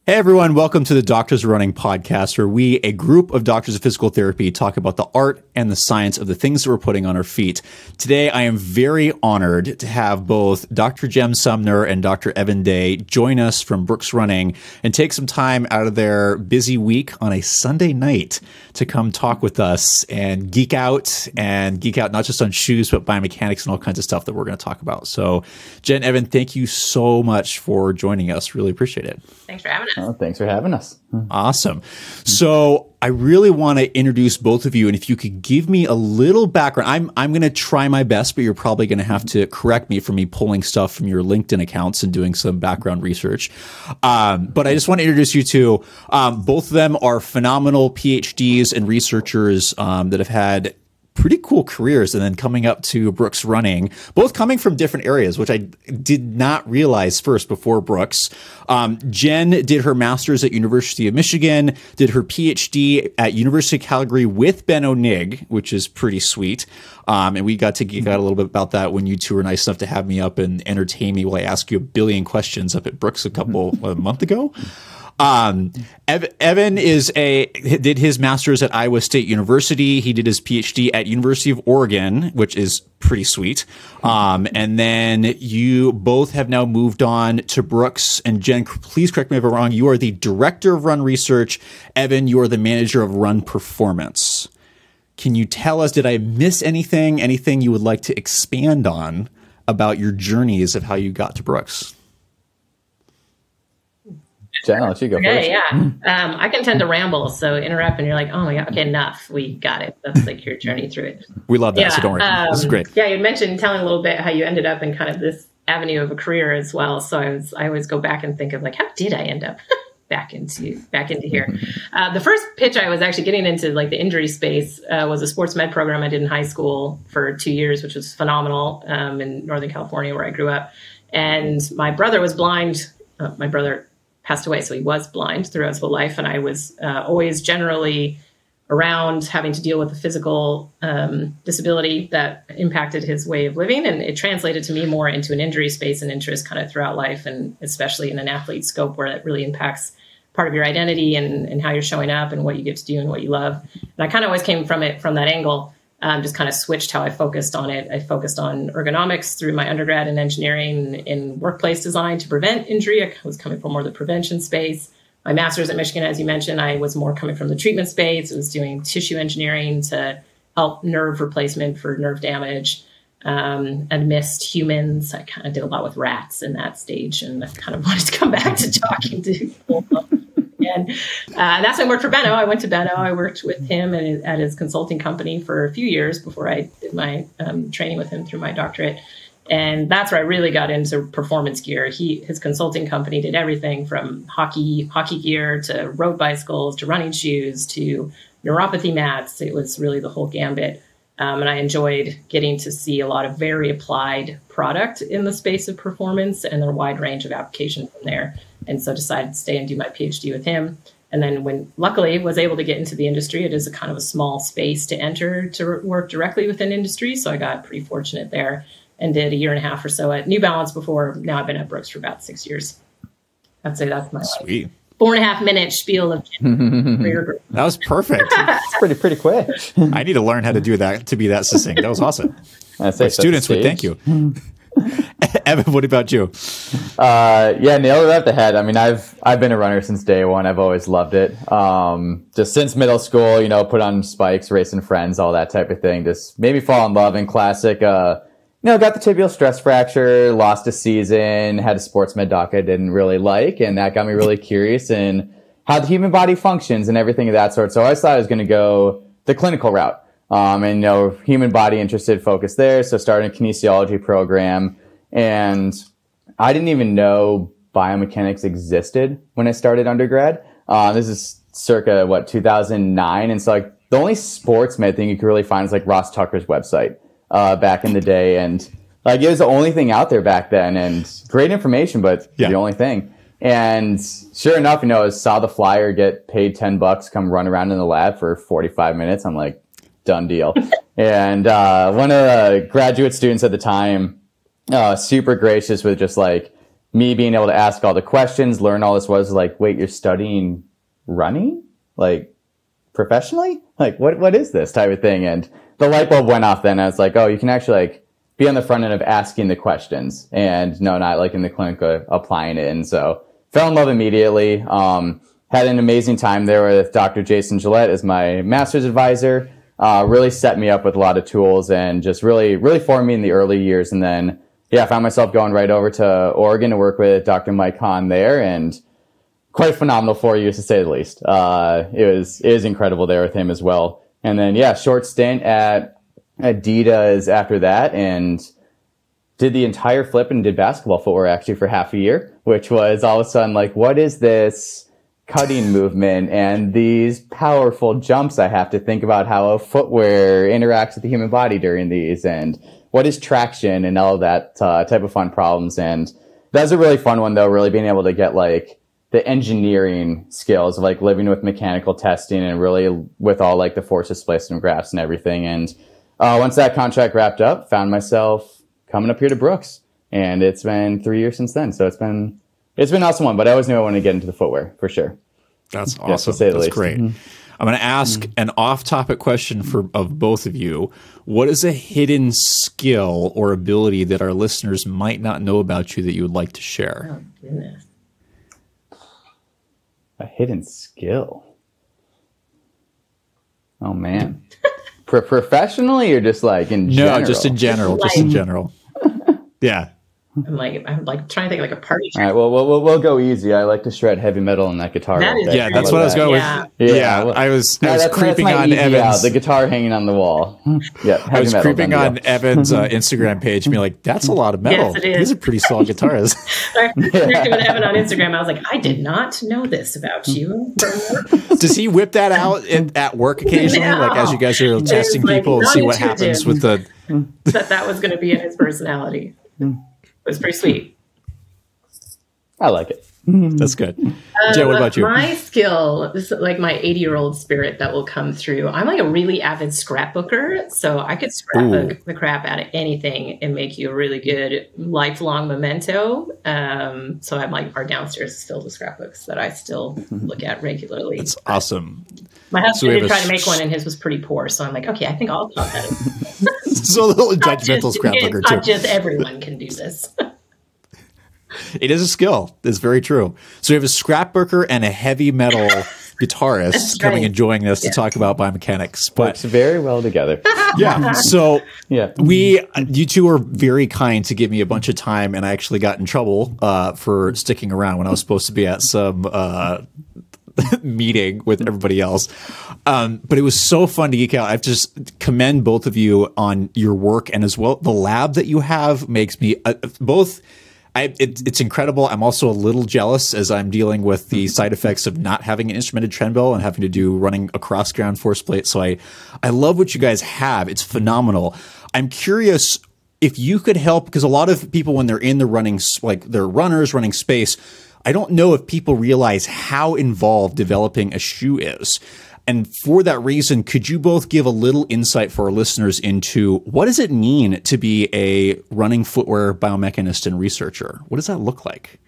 Hey everyone, welcome to the Doctors Running podcast, where we, a group of doctors of physical therapy, talk about the art and the science of the things that we're putting on our feet. Today, I am very honored to have both Dr. Jem Sumner and Dr. Evan Day join us from Brooks Running and take some time out of their busy week on a Sunday night to come talk with us and geek out not just on shoes, but biomechanics and all kinds of stuff that we're going to talk about. So, Jen, Evan, thank you so much for joining us. Really appreciate it. Thanks for having us. Oh, thanks for having us. Awesome. So I really want to introduce both of you. And if you could give me a little background, I'm going to try my best, but you're probably going to have to correct me for me pulling stuff from your LinkedIn accounts and doing some background research. But I just want to introduce you to, both of them are phenomenal PhDs and researchers that have had pretty cool careers, and then coming up to Brooks Running, both coming from different areas, which I did not realize first before Brooks. Jen did her master's at University of Michigan, did her PhD at University of Calgary with Ben O'Nig, which is pretty sweet. And we got to geek out a little bit about that when you two were nice enough to have me up and entertain me while I asked you a billion questions up at Brooks a month ago. Evan did his master's at Iowa State University. He did his PhD at University of Oregon, which is pretty sweet. And then you both have now moved on to Brooks. And Jen, please correct me if I'm wrong. You are the director of run research. Evan, you are the manager of run performance. Can you tell us, did I miss anything you would like to expand on about your journeys of how you got to Brooks? Jen, I'll let you go first. Yeah. I can tend to ramble, so interrupt and you're like, oh my God, okay, enough. We got it. That's like your journey through it. We love that, so don't worry. This is great. Yeah, you mentioned telling a little bit how you ended up in kind of this avenue of a career as well. So I always go back and think of like, how did I end up back into here? The first pitch I was actually getting into, like the injury space, was a sports med program I did in high school for 2 years, which was phenomenal, in Northern California where I grew up. And my brother was blind. My brother passed away, so he was blind throughout his whole life. And I was always generally around having to deal with a physical disability that impacted his way of living. And it translated to me more into an injury space and interest kind of throughout life, and especially in an athlete scope where it really impacts part of your identity and how you're showing up and what you get to do and what you love. And I kind of always came from that angle. Just kind of switched how I focused on it. I focused on ergonomics through my undergrad in engineering in workplace design to prevent injury. I was coming from more the prevention space. My master's at Michigan, as you mentioned, I was more coming from the treatment space. I was doing tissue engineering to help nerve replacement for nerve damage. Amidst humans, I kind of did a lot with rats in that stage, and I kind of wanted to come back to talking to people. And that's when I worked for Benno. I went to Benno. I worked with him at his consulting company for a few years before I did my training with him through my doctorate. And that's where I really got into performance gear. His consulting company did everything from hockey gear to road bicycles to running shoes to neuropathy mats. It was really the whole gambit. And I enjoyed getting to see a lot of very applied product in the space of performance and a wide range of application from there. And so decided to stay and do my PhD with him. And then when luckily was able to get into the industry, it is a kind of a small space to enter to work directly within industry. So I got pretty fortunate there and did 1.5 years or so at New Balance before. Now I've been at Brooks for about 6 years. I'd say that's my Sweet. 4.5-minute spiel of career group. That was perfect. It's pretty quick. I need to learn how to do that, to be that succinct. That was awesome. My students would thank you. Evan, what about you? Yeah, nailed it at the head. I mean, I've been a runner since day one. I've always loved it. Just since middle school, put on spikes, racing friends, all that type of thing. Just made me fall in love. And classic, got the tibial stress fracture, lost a season, had a sports med doc I didn't really like, and that got me really curious in how the human body functions and everything of that sort. So I always thought I was going to go the clinical route. And human body interested, focus there. So started a kinesiology program, and I didn't even know biomechanics existed when I started undergrad. This is circa 2009. And so the only sports med thing you could really find is Ross Tucker's website, back in the day. And it was the only thing out there back then, and great information, but the only thing. And sure enough, I saw the flyer get paid $10, come run around in the lab for 45 minutes. I'm like, done deal. And one of the graduate students at the time, super gracious with just me being able to ask all the questions, learn all this was like, wait, you're studying running? Like professionally? Like what is this type of thing? And the light bulb went off then. I was like, oh, you can actually like be on the front end of asking the questions and no, not like in the clinic applying it. And so fell in love immediately. Had an amazing time there with Dr. Jason Gillette as my master's advisor. Really set me up with a lot of tools and just really, really formed me in the early years. And then, yeah, I found myself going right over to Oregon to work with Dr. Mike Hahn there, and quite phenomenal 4 years to say the least. It was incredible there with him as well. And then, yeah, short stint at Adidas after that, and did the entire flip and did basketball footwear actually for half a year, which was all of a sudden like, what is this cutting movement and these powerful jumps? I have to think about how a footwear interacts with the human body during these, and what is traction and all of that type of fun problems. And that was a really fun one though, really being able to get like the engineering skills of like living with mechanical testing and really with all like the force displacement graphs and everything. And once that contract wrapped up, found myself coming up here to Brooks, and it's been 3 years since then. So it's been awesome one, but I always knew I wanted to get into the footwear for sure. That's awesome. That's great. I'm going to ask an off-topic question of both of you. What is a hidden skill or ability that our listeners might not know about you that you would like to share? Oh, goodness. A hidden skill. Oh, man. Professionally or just like in general? No, just in general. Just in general. Yeah. I'm like trying to think like a party trick. All right, well, we'll go easy. I like to shred heavy metal on that guitar. Yeah, that's what I was going with. Yeah, I was creeping on Evan's. The guitar hanging on the wall. Yeah, I was creeping on Evan's Instagram page, being like, "That's a lot of metal. Yes, it is. He's a pretty solid guitarist." I connected with Evan on Instagram. I was like, I did not know this about you. Does he whip that out at work occasionally, like as you guys are testing people and see what happens with the? That was going to be in his personality. It was pretty sweet. I like it. That's good. Jen, what about you? My skill, this is like my 80-year-old spirit that will come through. I'm like a really avid scrapbooker, so I could scrapbook the crap out of anything and make you a really good lifelong memento. So I'm like, our downstairs is filled with scrapbooks that I still look at regularly. That's awesome. My husband did try to make one, and his was pretty poor. So I'm like, okay, I think I'll pop that in. So a little judgmental scrapbooker too. Not just everyone can do this. It is a skill. It's very true. So you have a scrapbooker and a heavy metal guitarist coming and joining us to talk about biomechanics. But works very well together. Yeah. So you two are very kind to give me a bunch of time, and I actually got in trouble for sticking around when I was supposed to be at some meeting with everybody else. But it was so fun to geek out. I just commend both of you on your work, and as well the lab that you have makes me it's incredible. I'm also a little jealous as I'm dealing with the side effects of not having an instrumented trend bell and having to do running across ground force plate. So I love what you guys have. It's phenomenal. I'm curious if you could help, because a lot of people, when they're in the running, like they're runners running space, I don't know if people realize how involved developing a shoe is. And for that reason, could you both give a little insight for our listeners into what does it mean to be a running footwear biomechanist and researcher? What does that look like?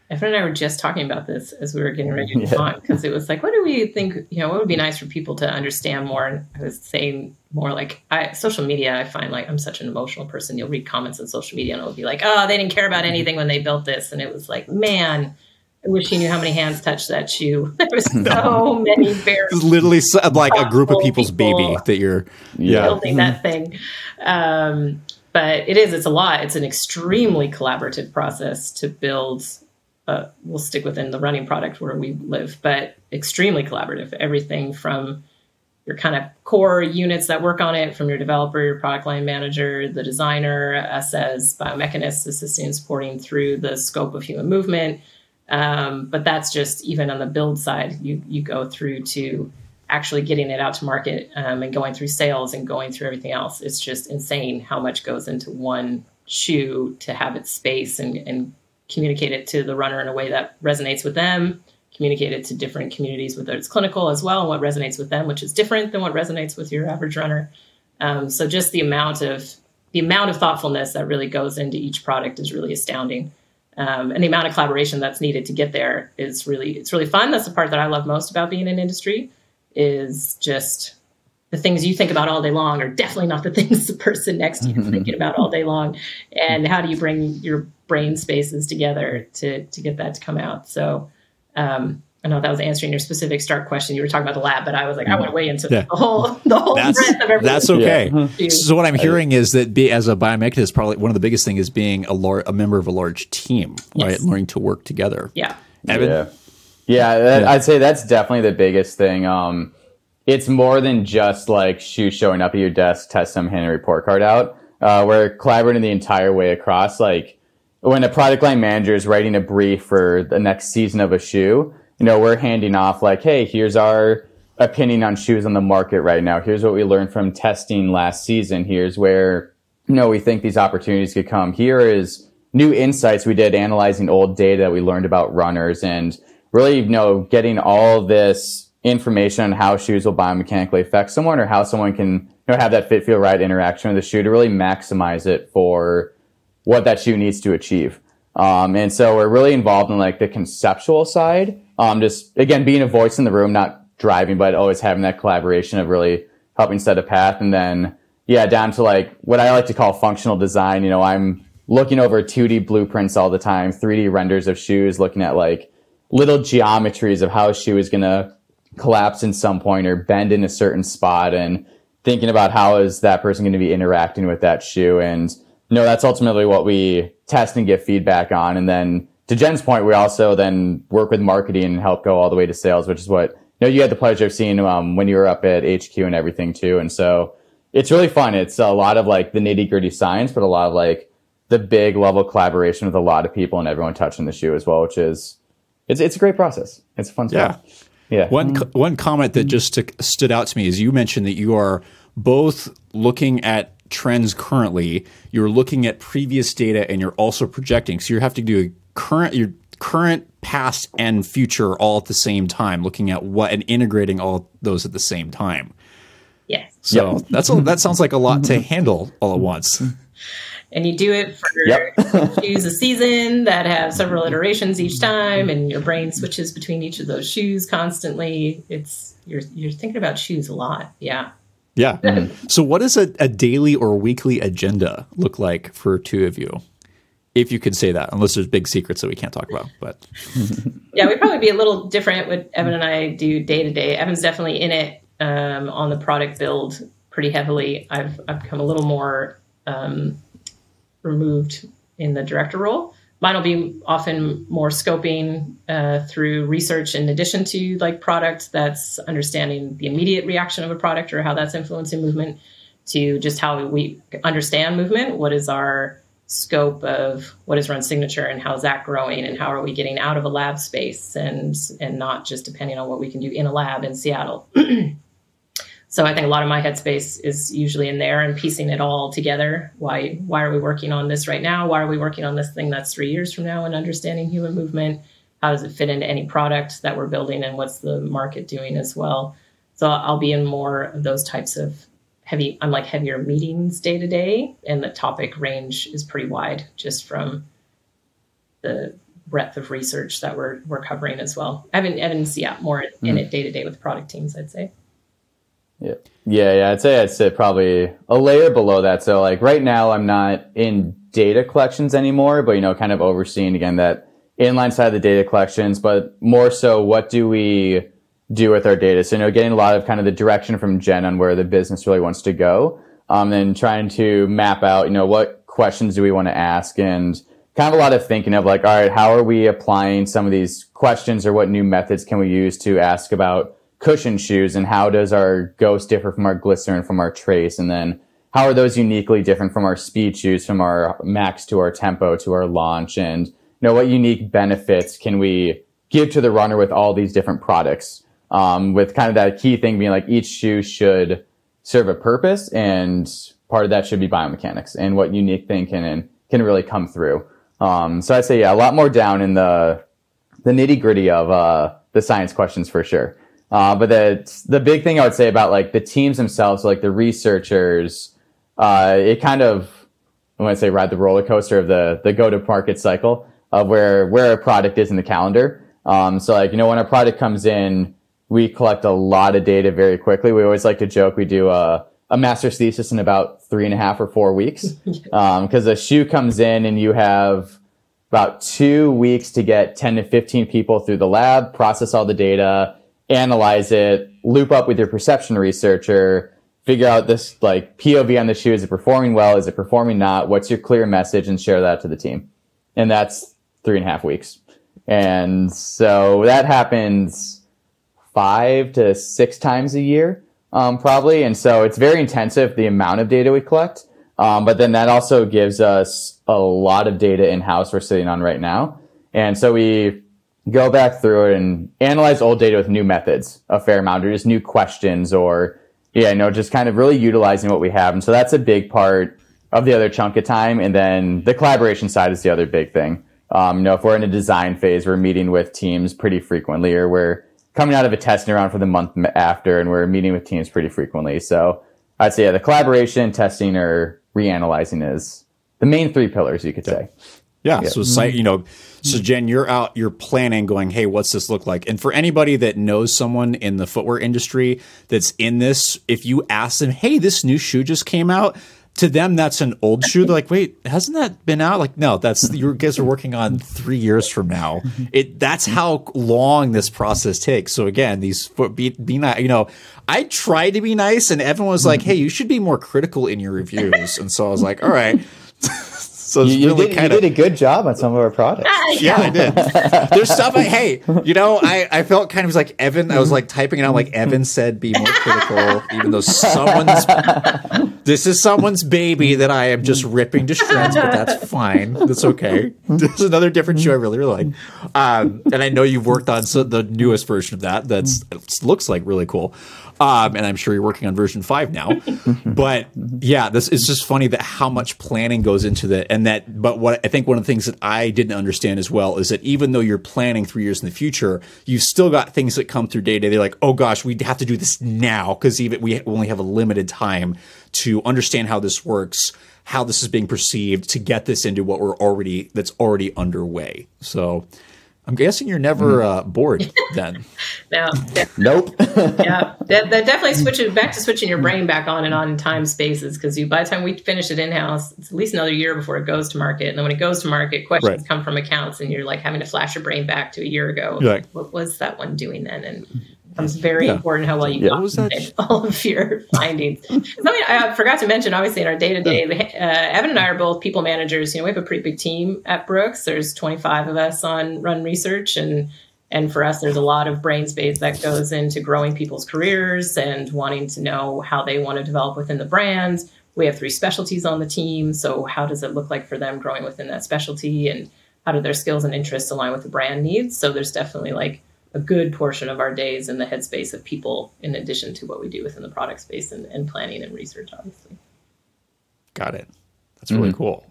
Evan and I were just talking about this as we were getting ready to talk, because it was like, what do we think, what would be nice for people to understand more? And I was saying more like social media, I find like I'm such an emotional person. You'll read comments on social media and it'll be like, oh, they didn't care about anything when they built this. And it was like, man, I wish you knew how many hands touched that shoe. There was so many very it's literally like a group of people's baby that you're building that thing. But it's a lot. It's an extremely collaborative process to build. We'll stick within the running product where we live, but extremely collaborative. Everything from your kind of core units that work on it, from your developer, your product line manager, the designer, us as biomechanists assisting and supporting through the scope of human movement. But that's just even on the build side, you go through to actually getting it out to market and going through sales and going through everything else. It's just insane how much goes into one shoe to have its space and communicate it to the runner in a way that resonates with them, communicate it to different communities, whether it's clinical as well, and what resonates with them, which is different than what resonates with your average runner. So just the amount of thoughtfulness that really goes into each product is really astounding. And the amount of collaboration that's needed to get there it's really fun. That's the part that I love most about being in industry, is just the things you think about all day long are definitely not the things the person next to you is thinking about all day long. And how do you bring your brain spaces together to get that to come out? So I know that was answering your specific start question. You were talking about the lab, but I was like, I want to weigh into the whole breadth of everything. That's okay. Yeah. So what I'm hearing is that as a biomechanist, probably one of the biggest things is being a member of a large team, right? Learning to work together. Yeah. Evan? I'd say that's definitely the biggest thing. It's more than just like shoes showing up at your desk, test them, hand a report card out. We're collaborating the entire way across. Like when a product line manager is writing a brief for the next season of a shoe, we're handing off like, hey, here's our opinion on shoes on the market right now. Here's what we learned from testing last season. Here's where, we think these opportunities could come. Here is new insights we did analyzing old data that we learned about runners, and really, getting all this information on how shoes will biomechanically affect someone, or how someone can have that fit, feel, right interaction with the shoe to really maximize it for what that shoe needs to achieve. And so we're really involved in like the conceptual side. Just again, being a voice in the room, not driving, but always having that collaboration of really helping set a path. And then, down to like what I like to call functional design. I'm looking over 2D blueprints all the time, 3D renders of shoes, looking at like little geometries of how a shoe is going to collapse in some point or bend in a certain spot, and thinking about how is that person going to be interacting with that shoe. And that's ultimately what we test and get feedback on. And then to Jen's point, we also then work with marketing and help go all the way to sales, which is what you had the pleasure of seeing when you were up at HQ and everything too. And so it's really fun. It's a lot of like the nitty gritty science, but a lot of like the big level collaboration with a lot of people and everyone touching the shoe as well, which is it's a great process. It's fun stuff. Yeah. One comment that just stood out to me is you mentioned that you are both looking at trends currently, you're looking at previous data, and you're also projecting. So you have to do your current, past, and future all at the same time, looking at what and integrating all those at the same time. Yes. So that sounds like a lot to handle all at once. And you do it for shoes a season that have several iterations each time, and your brain switches between each of those shoes constantly. You're thinking about shoes a lot. Yeah. Yeah. So what does a daily or weekly agenda look like for two of you? If you could say that, unless there's big secrets that we can't talk about. But yeah, we'd probably be a little different what Evan and I do day to day. Evan's definitely in it on the product build pretty heavily. I've become a little more removed in the director role. Mine will be often more scoping through research in addition to like product, that's understanding the immediate reaction of a product or how that's influencing movement, to just how we understand movement. What is our scope of what is Run Signature and how is that growing, and how are we getting out of a lab space and not just depending on what we can do in a lab in Seattle. So I think a lot of my headspace is usually in there and piecing it all together. Why are we working on this right now? Why are we working on this thing that's 3 years from now, and understanding human movement? How does it fit into any product that we're building, and what's the market doing as well? So I'll be in more of those types of heavier meetings day to day, and the topic range is pretty wide just from the breadth of research that we're covering as well. Evan's more in it day to day with product teams, I'd say. Yeah. I'd say probably a layer below that. So like right now I'm not in data collections anymore, but kind of overseeing again that inline side of the data collections, but more so what do we do with our data? So getting a lot of kind of the direction from Jen on where the business really wants to go, and trying to map out what questions do we want to ask, and kind of a lot of thinking of like, all right, how are we applying some of these questions, or what new methods can we use to ask about cushion shoes, and how does our Ghost differ from our Glycerin, from our Trace, and then how are those uniquely different from our speed shoes, from our Max to our Tempo to our Launch, and what unique benefits can we give to the runner with all these different products, with kind of that key thing being like each shoe should serve a purpose, and part of that should be biomechanics, and what unique thing can really come through. So I'd say a lot more down in the nitty gritty of the science questions for sure. But the big thing I would say about like the teams themselves, like the researchers, it kind of, I want to say ride the roller coaster of the go-to-market cycle. of where a product is in the calendar. So like, when a product comes in, we collect a lot of data very quickly. We always like to joke we do a master's thesis in about 3.5 or 4 weeks. Because a shoe comes in and you have about 2 weeks to get 10 to 15 people through the lab, process all the data, analyze it, loop up with your perception researcher, figure out this like POV on the shoe. Is it performing well? Is it performing not? What's your clear message? And share that to the team. And that's 3.5 weeks. And so that happens 5 to 6 times a year, probably. And so it's very intensive, the amount of data we collect. But then that also gives us a lot of data in-house we're sitting on right now. And so we go back through it and analyze old data with new methods a fair amount, or just new questions, or, just kind of really utilizing what we have. And so that's a big part of the other chunk of time. And then the collaboration side is the other big thing. If we're in a design phase, we're meeting with teams pretty frequently, or we're coming out of a testing round for the month after, and we're meeting with teams pretty frequently. So I'd say the collaboration, testing, or reanalyzing is the main 3 pillars, you could say. Yeah. So so Jen, you're planning, going, hey, what's this look like? And for anybody that knows someone in the footwear industry that's in this, if you ask them, hey, this new shoe just came out, to them, that's an old shoe. They're like, wait, hasn't that been out? Like, no, you guys are working on 3 years from now. That's how long this process takes. So again, be nice. I tried to be nice, and Evan was like, hey, you should be more critical in your reviews. And so I was like, all right. So you did a good job on some of our products. Yeah, I did. There's stuff I felt kind of like Evan. I was like typing it out like Evan said, be more critical, even though this is someone's baby that I am just ripping to shreds, but that's fine. That's okay. There's another different shoe I really, really like. And I know you've worked on the newest version of that. Looks like really cool. And I'm sure you're working on version 5 now. But yeah, this is just funny that how much planning goes into that. But what I think one of the things that I didn't understand as well is that even though you're planning 3 years in the future, you've still got things that come through data. They're like, oh gosh, we have to do this now because we only have a limited time to understand how this works, how this is being perceived, to get this into what that's already underway. So I'm guessing you're never bored then. No. Nope. Yeah, that definitely switching your brain back on and on in time spaces, because by the time we finish it in-house, it's at least another year before it goes to market. And then when it goes to market, questions come from accounts, and you're like having to flash your brain back to a year ago. Like, what was that one doing then? And it becomes very important how well you document all of your findings. Something I forgot to mention, obviously, in our day-to-day, Evan and I are both people managers. We have a pretty big team at Brooks. There's 25 of us on run research, and for us, there's a lot of brain space that goes into growing people's careers and wanting to know how they want to develop within the brand. We have 3 specialties on the team. So how does it look like for them growing within that specialty, and how do their skills and interests align with the brand needs? So there's definitely like a good portion of our days in the headspace of people, in addition to what we do within the product space and planning and research, obviously. Got it. That's really cool.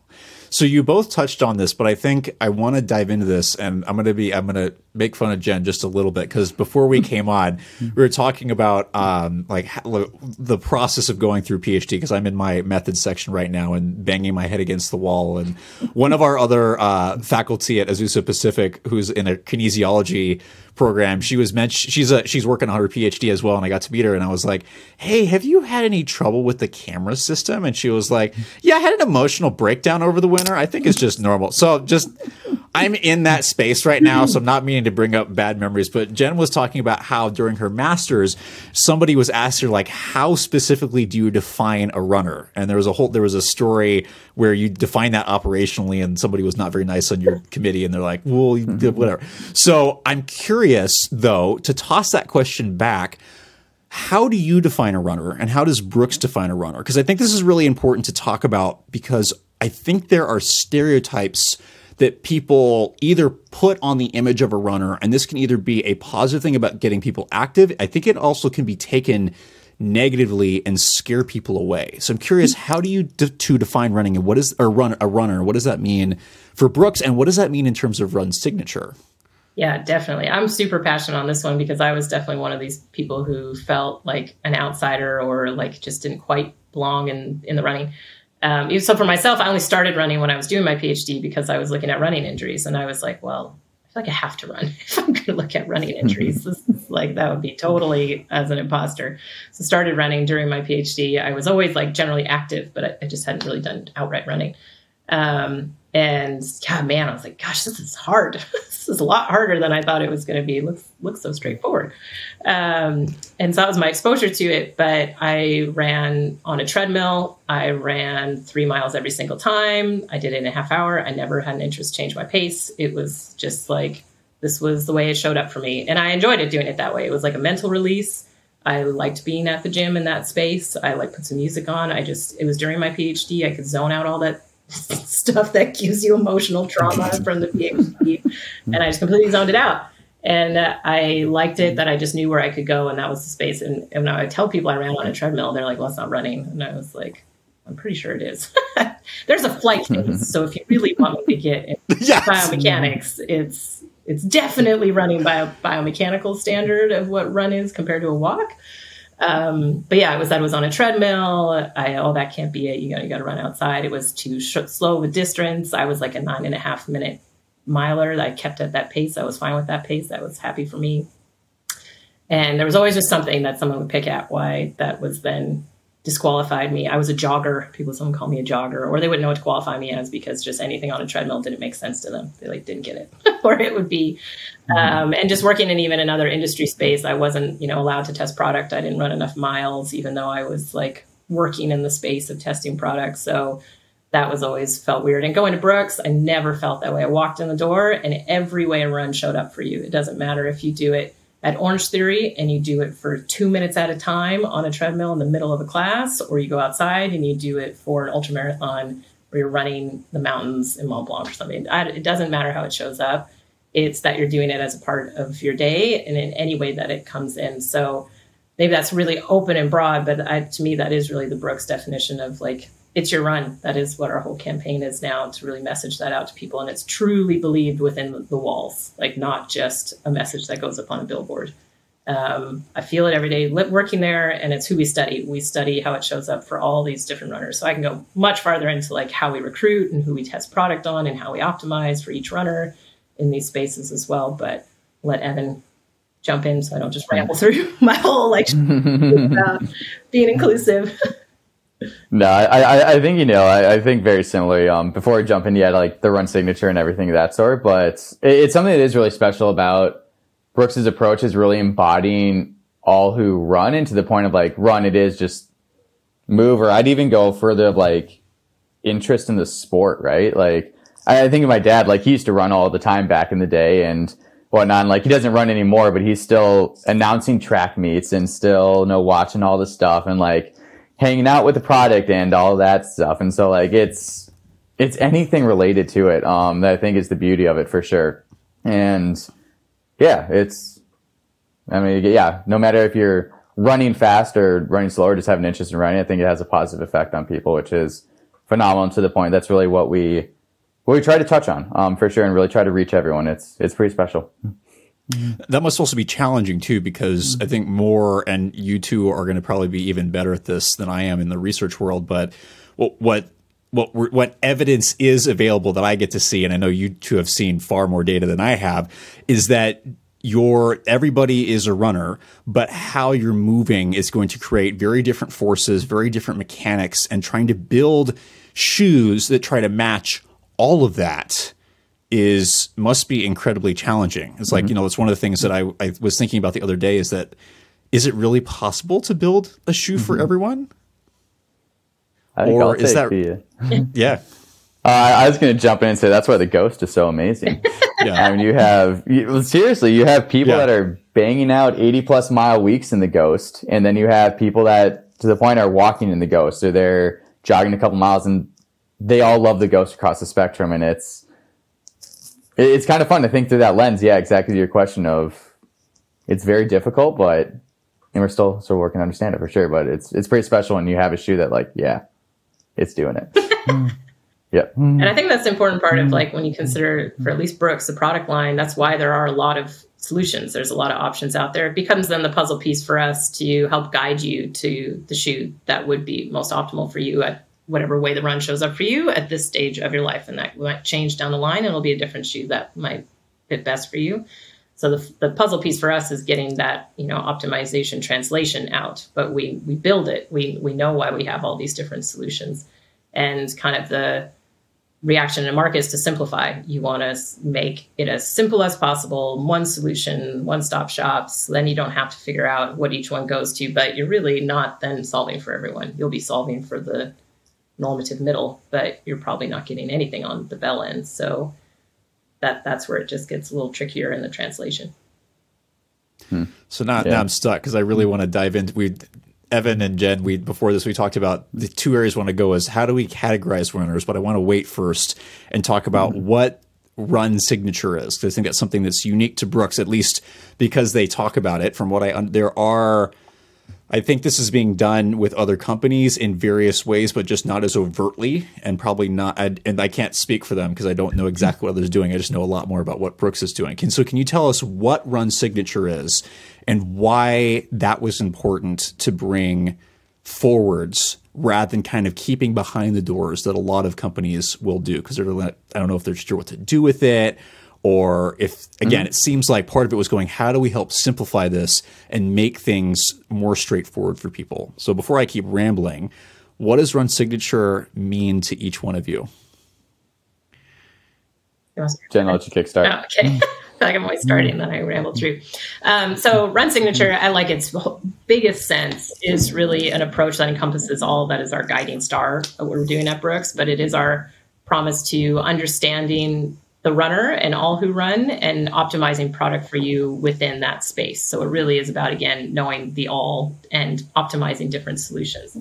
So you both touched on this, but I think I want to dive into this, and I'm going to make fun of Jen just a little bit, because before we came on, we were talking about the process of going through PhD, because I'm in my methods section right now and banging my head against the wall. And one of our other faculty at Azusa Pacific, who's in a kinesiology program, she's working on her PhD as well, and I got to meet her, and I was like, hey, have you had any trouble with the camera system? And she was like, yeah, I had an emotional breakdown over the winter. I think it's just normal. So I'm in that space right now, so I'm not meaning to bring up bad memories, but Jen was talking about how during her master's, somebody was asked her, like, how specifically do you define a runner? And there was a story where you define that operationally, and somebody was not very nice on your committee, and they're like, well, whatever. So I'm curious, though, to toss that question back. How do you define a runner, and how does Brooks define a runner? Because I think this is really important to talk about, because I think there are stereotypes that people either put on the image of a runner, and this can either be a positive thing about getting people active. I think it also can be taken negatively and scare people away. So I'm curious, how do you define running, and what is a runner? What does that mean for Brooks, and what does that mean in terms of run signature? Yeah, definitely. I'm super passionate on this one, because I was definitely one of these people who felt like an outsider, or like just didn't quite belong in the running. So for myself, I only started running when I was doing my PhD because I was looking at running injuries. And I was like, well, I feel like I have to run if I'm going to look at running injuries. This is like, that would be totally as an imposter. So started running during my PhD. I was always like generally active, but I just hadn't really done outright running. And yeah, man, I was like, gosh, this is hard. This is a lot harder than I thought it was going to be. Looks so straightforward. And so that was my exposure to it. But I ran on a treadmill. I ran 3 miles every single time. I did it in a half hour. I never had an interest to change my pace. It was just like, this was the way it showed up for me. And I enjoyed it doing it that way. It was like a mental release. I liked being at the gym in that space. I like put some music on. It was during my PhD. I could zone out all that stuff that gives you emotional trauma from the PhD. And I just completely zoned it out. And I liked it that I just knew where I could go. And that was the space. And when I tell people I ran on a treadmill, they're like, well, it's not running. And I was like, I'm pretty sure it is. There's a flight phase. So if you really want me to get into biomechanics, it's definitely running by a biomechanical standard of what run is compared to a walk. But yeah, it was on a treadmill. Oh, that can't be it. You got to run outside. It was too slow of a distance. I was like a 9.5 minute miler. I kept at that pace. I was fine with that pace. That was happy for me. And there was always just something that someone would pick at why that was then disqualified me. I was a jogger. Someone called me a jogger, or they wouldn't know what to qualify me as because just anything on a treadmill didn't make sense to them. They like didn't get it. Or it would be, and just working in even another industry space, I wasn't, allowed to test product. I didn't run enough miles, even though I was like working in the space of testing products. So that was always felt weird. And going to Brooks, I never felt that way. I walked in the door and every way a run showed up for you. It doesn't matter if you do it at Orange Theory and you do it for 2 minutes at a time on a treadmill in the middle of a class, or you go outside and you do it for an ultramarathon where you're running the mountains in Mont Blanc or something. It doesn't matter how it shows up. It's that you're doing it as a part of your day and in any way that it comes in. So maybe that's really open and broad, but to me, that is really the Brooks definition of like, it's your run. That is what our whole campaign is now, to really message that out to people. And it's truly believed within the walls, like not just a message that goes up on a billboard. I feel it every day working there, and it's who we study. We study how it shows up for all these different runners. So I can go much farther into like how we recruit and who we test product on and how we optimize for each runner in these spaces as well. But let Evan jump in so I don't just ramble through my whole like about being inclusive. No, I think, I think very similarly. Before I jump in, like the run signature and everything of that sort, but it's something that is really special about Brooks's approach, is really embodying all who run, and to the point of like run, it is just move, or I'd even go further of like interest in the sport, right? Like I think of my dad, like he used to run all the time back in the day and whatnot. And like he doesn't run anymore, but he's still announcing track meets and still, watching all the stuff and like hanging out with the product and all that stuff. And so like it's anything related to it that I think is the beauty of it for sure. And yeah, no matter if you're running fast or running slow or just have an interest in running, I think it has a positive effect on people, which is phenomenal. And to the point, that's really what we try to touch on for sure, and really try to reach everyone. It's pretty special. That must also be challenging too, because I think more, and you two are going to probably be even better at this than I am in the research world, but what evidence is available that I get to see, and I know you two have seen far more data than I have, is that everybody is a runner, but how you're moving is going to create very different forces, very different mechanics, and trying to build shoes that try to match all of that must be incredibly challenging. It's like, it's one of the things that I was thinking about the other day, is it really possible to build a shoe for everyone? I think or is that yeah. I was going to jump in and say that's why the Ghost is so amazing. Yeah. I mean, you have people that are banging out 80+ mile weeks in the Ghost, and then you have people that to the point are walking in the Ghost, or they're jogging a couple miles, and they all love the Ghost across the spectrum. And it's kind of fun to think through that lens. Yeah, exactly. Your question of, it's very difficult, and we're still working to understand it for sure. But it's pretty special when you have a shoe that like, yeah, it's doing it. Yep. And I think that's the important part of like when you consider, for at least Brooks, the product line. That's why there are a lot of solutions. There's a lot of options out there. It becomes then the puzzle piece for us to help guide you to the shoe that would be most optimal for you at whatever way the run shows up for you at this stage of your life. And that might change down the line, and it'll be a different shoe that might fit best for you. So the puzzle piece for us is getting that, optimization translation out, but we build it. We know why we have all these different solutions, and kind of the reaction in the market is to simplify. You want to make it as simple as possible, one solution, one-stop shops. Then you don't have to figure out what each one goes to, but you're really not then solving for everyone. You'll be solving for the normative middle, but you're probably not getting anything on the bell end. So that's where it just gets a little trickier in the translation. So now I'm stuck because I really want to dive into Evan and Jen, before this, we talked about the two areas we want to go is how do we categorize runners, but I want to wait first and talk about what run signature is. Because I think that's something that's unique to Brooks, at least because they talk about it. From what I think this is being done with other companies in various ways, but just not as overtly, and probably not. And I can't speak for them because I don't know exactly what others are doing. I just know a lot more about what Brooks is doing. So can you tell us what run signature is and why that was important to bring forwards rather than kind of keeping behind the doors that a lot of companies will do? Because I don't know if they're sure what to do with it. Or if, again, it seems like part of it was going, how do we help simplify this and make things more straightforward for people? So before I keep rambling, what does run signature mean to each one of you? Jen, I'll let you kickstart. Oh, okay. I feel like I'm always starting, then I ramble through. So run signature, I like its biggest sense is really an approach that encompasses all that is our guiding star of what we're doing at Brooks, but it is our promise to understanding the runner and all who run and optimizing product for you within that space. So it really is about, again, knowing the all and optimizing different solutions.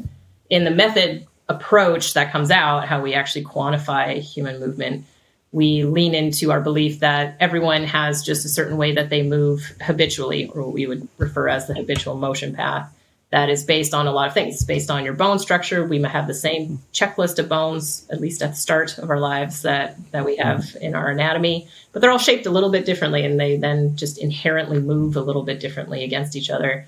In the method approach that comes out, how we actually quantify human movement, we lean into our belief that everyone has just a certain way that they move habitually, or what we would refer as the habitual motion path. That is based on a lot of things. It's based on your bone structure. We might have the same checklist of bones, at least at the start of our lives, that we have in our anatomy, but they're all shaped a little bit differently, and they then just inherently move a little bit differently against each other.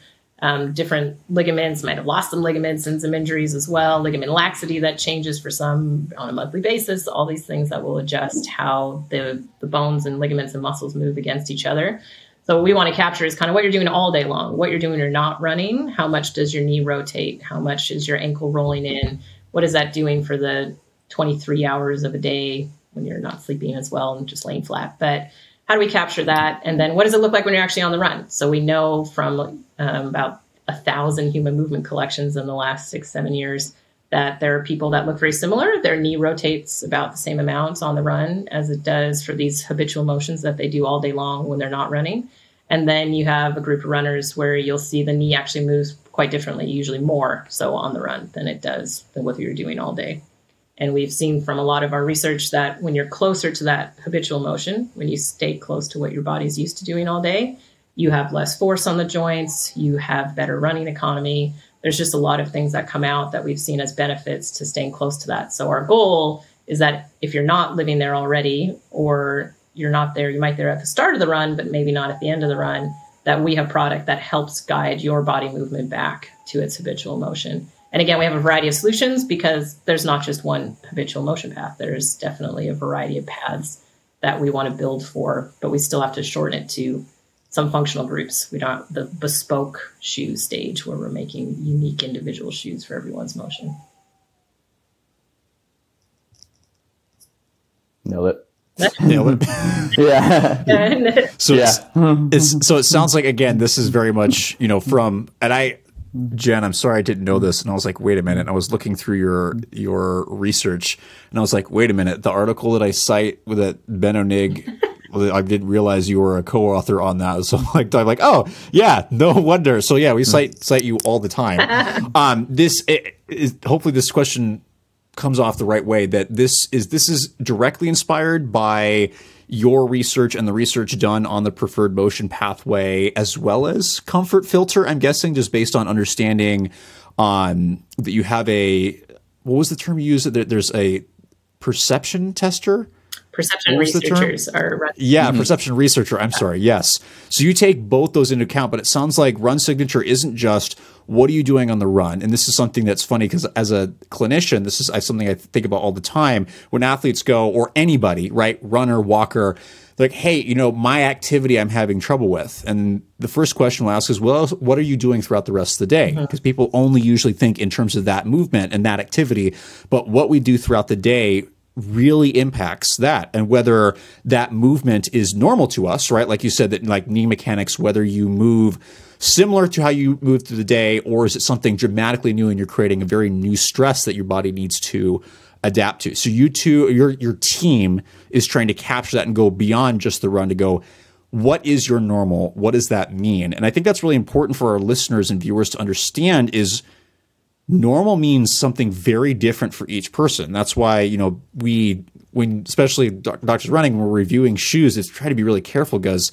Different ligaments might have lost some ligaments and some injuries as well. Ligament laxity that changes for some on a monthly basis. All these things that will adjust how the bones and ligaments and muscles move against each other. So what we want to capture is kind of what you're doing all day long, what you're doing when you're not running. How much does your knee rotate? How much is your ankle rolling in? What is that doing for the 23 hours of a day when you're not sleeping as well and just laying flat? But how do we capture that? And then what does it look like when you're actually on the run? So we know from about 1,000 human movement collections in the last 6-7 years that there are people that look very similar. Their knee rotates about the same amount on the run as it does for these habitual motions that they do all day long when they're not running. And then you have a group of runners where you'll see the knee actually moves quite differently, usually more so on the run than it does than what you're doing all day. And we've seen from a lot of our research that when you're closer to that habitual motion, when you stay close to what your body's used to doing all day, you have less force on the joints, you have better running economy. There's just a lot of things that come out that we've seen as benefits to staying close to that. So our goal is that if you're not living there already, or you're not there, you might be there at the start of the run, but maybe not at the end of the run, that we have product that helps guide your body movement back to its habitual motion. And again, we have a variety of solutions because there's not just one habitual motion path. There's definitely a variety of paths that we want to build for, but we still have to shorten it to some functional groups. We don't have the bespoke shoe stage where we're making unique individual shoes for everyone's motion. Nailed it. Nailed it. Yeah. So so it sounds like, again, this is very much, Jen, I'm sorry I didn't know this. And I was like, wait a minute. And I was looking through your research and I was like, wait a minute. The article that I cite with that Ben O'Nig, I didn't realize you were a co-author on that. So I'm like, oh yeah, no wonder. So yeah, we cite you all the time. Hopefully this question comes off the right way, that this is directly inspired by your research and the research done on the preferred motion pathway, as well as comfort filter, I'm guessing, just based on understanding that you have what was the term you used? There's a perception tester? Perception researchers are run. Yeah, perception researcher. I'm sorry. Yes. So you take both those into account, but it sounds like run signature isn't just what are you doing on the run? And this is something that's funny because as a clinician, this is something I think about all the time when athletes go, or anybody, right? Runner, walker, like, hey, you know, my activity I'm having trouble with. And the first question we'll ask is, well, what are you doing throughout the rest of the day? Because people only usually think in terms of that movement and that activity. But what we do throughout the day really impacts that. And whether that movement is normal to us, right? Like you said, that like knee mechanics, whether you move similar to how you move through the day, or is it something dramatically new and you're creating a very new stress that your body needs to adapt to. So you two, your team is trying to capture that and go beyond just the run to go, what is your normal? What does that mean? And I think that's really important for our listeners and viewers to understand is normal means something very different for each person. That's why, you know, when especially doctors running, when we're reviewing shoes, it's try to be really careful because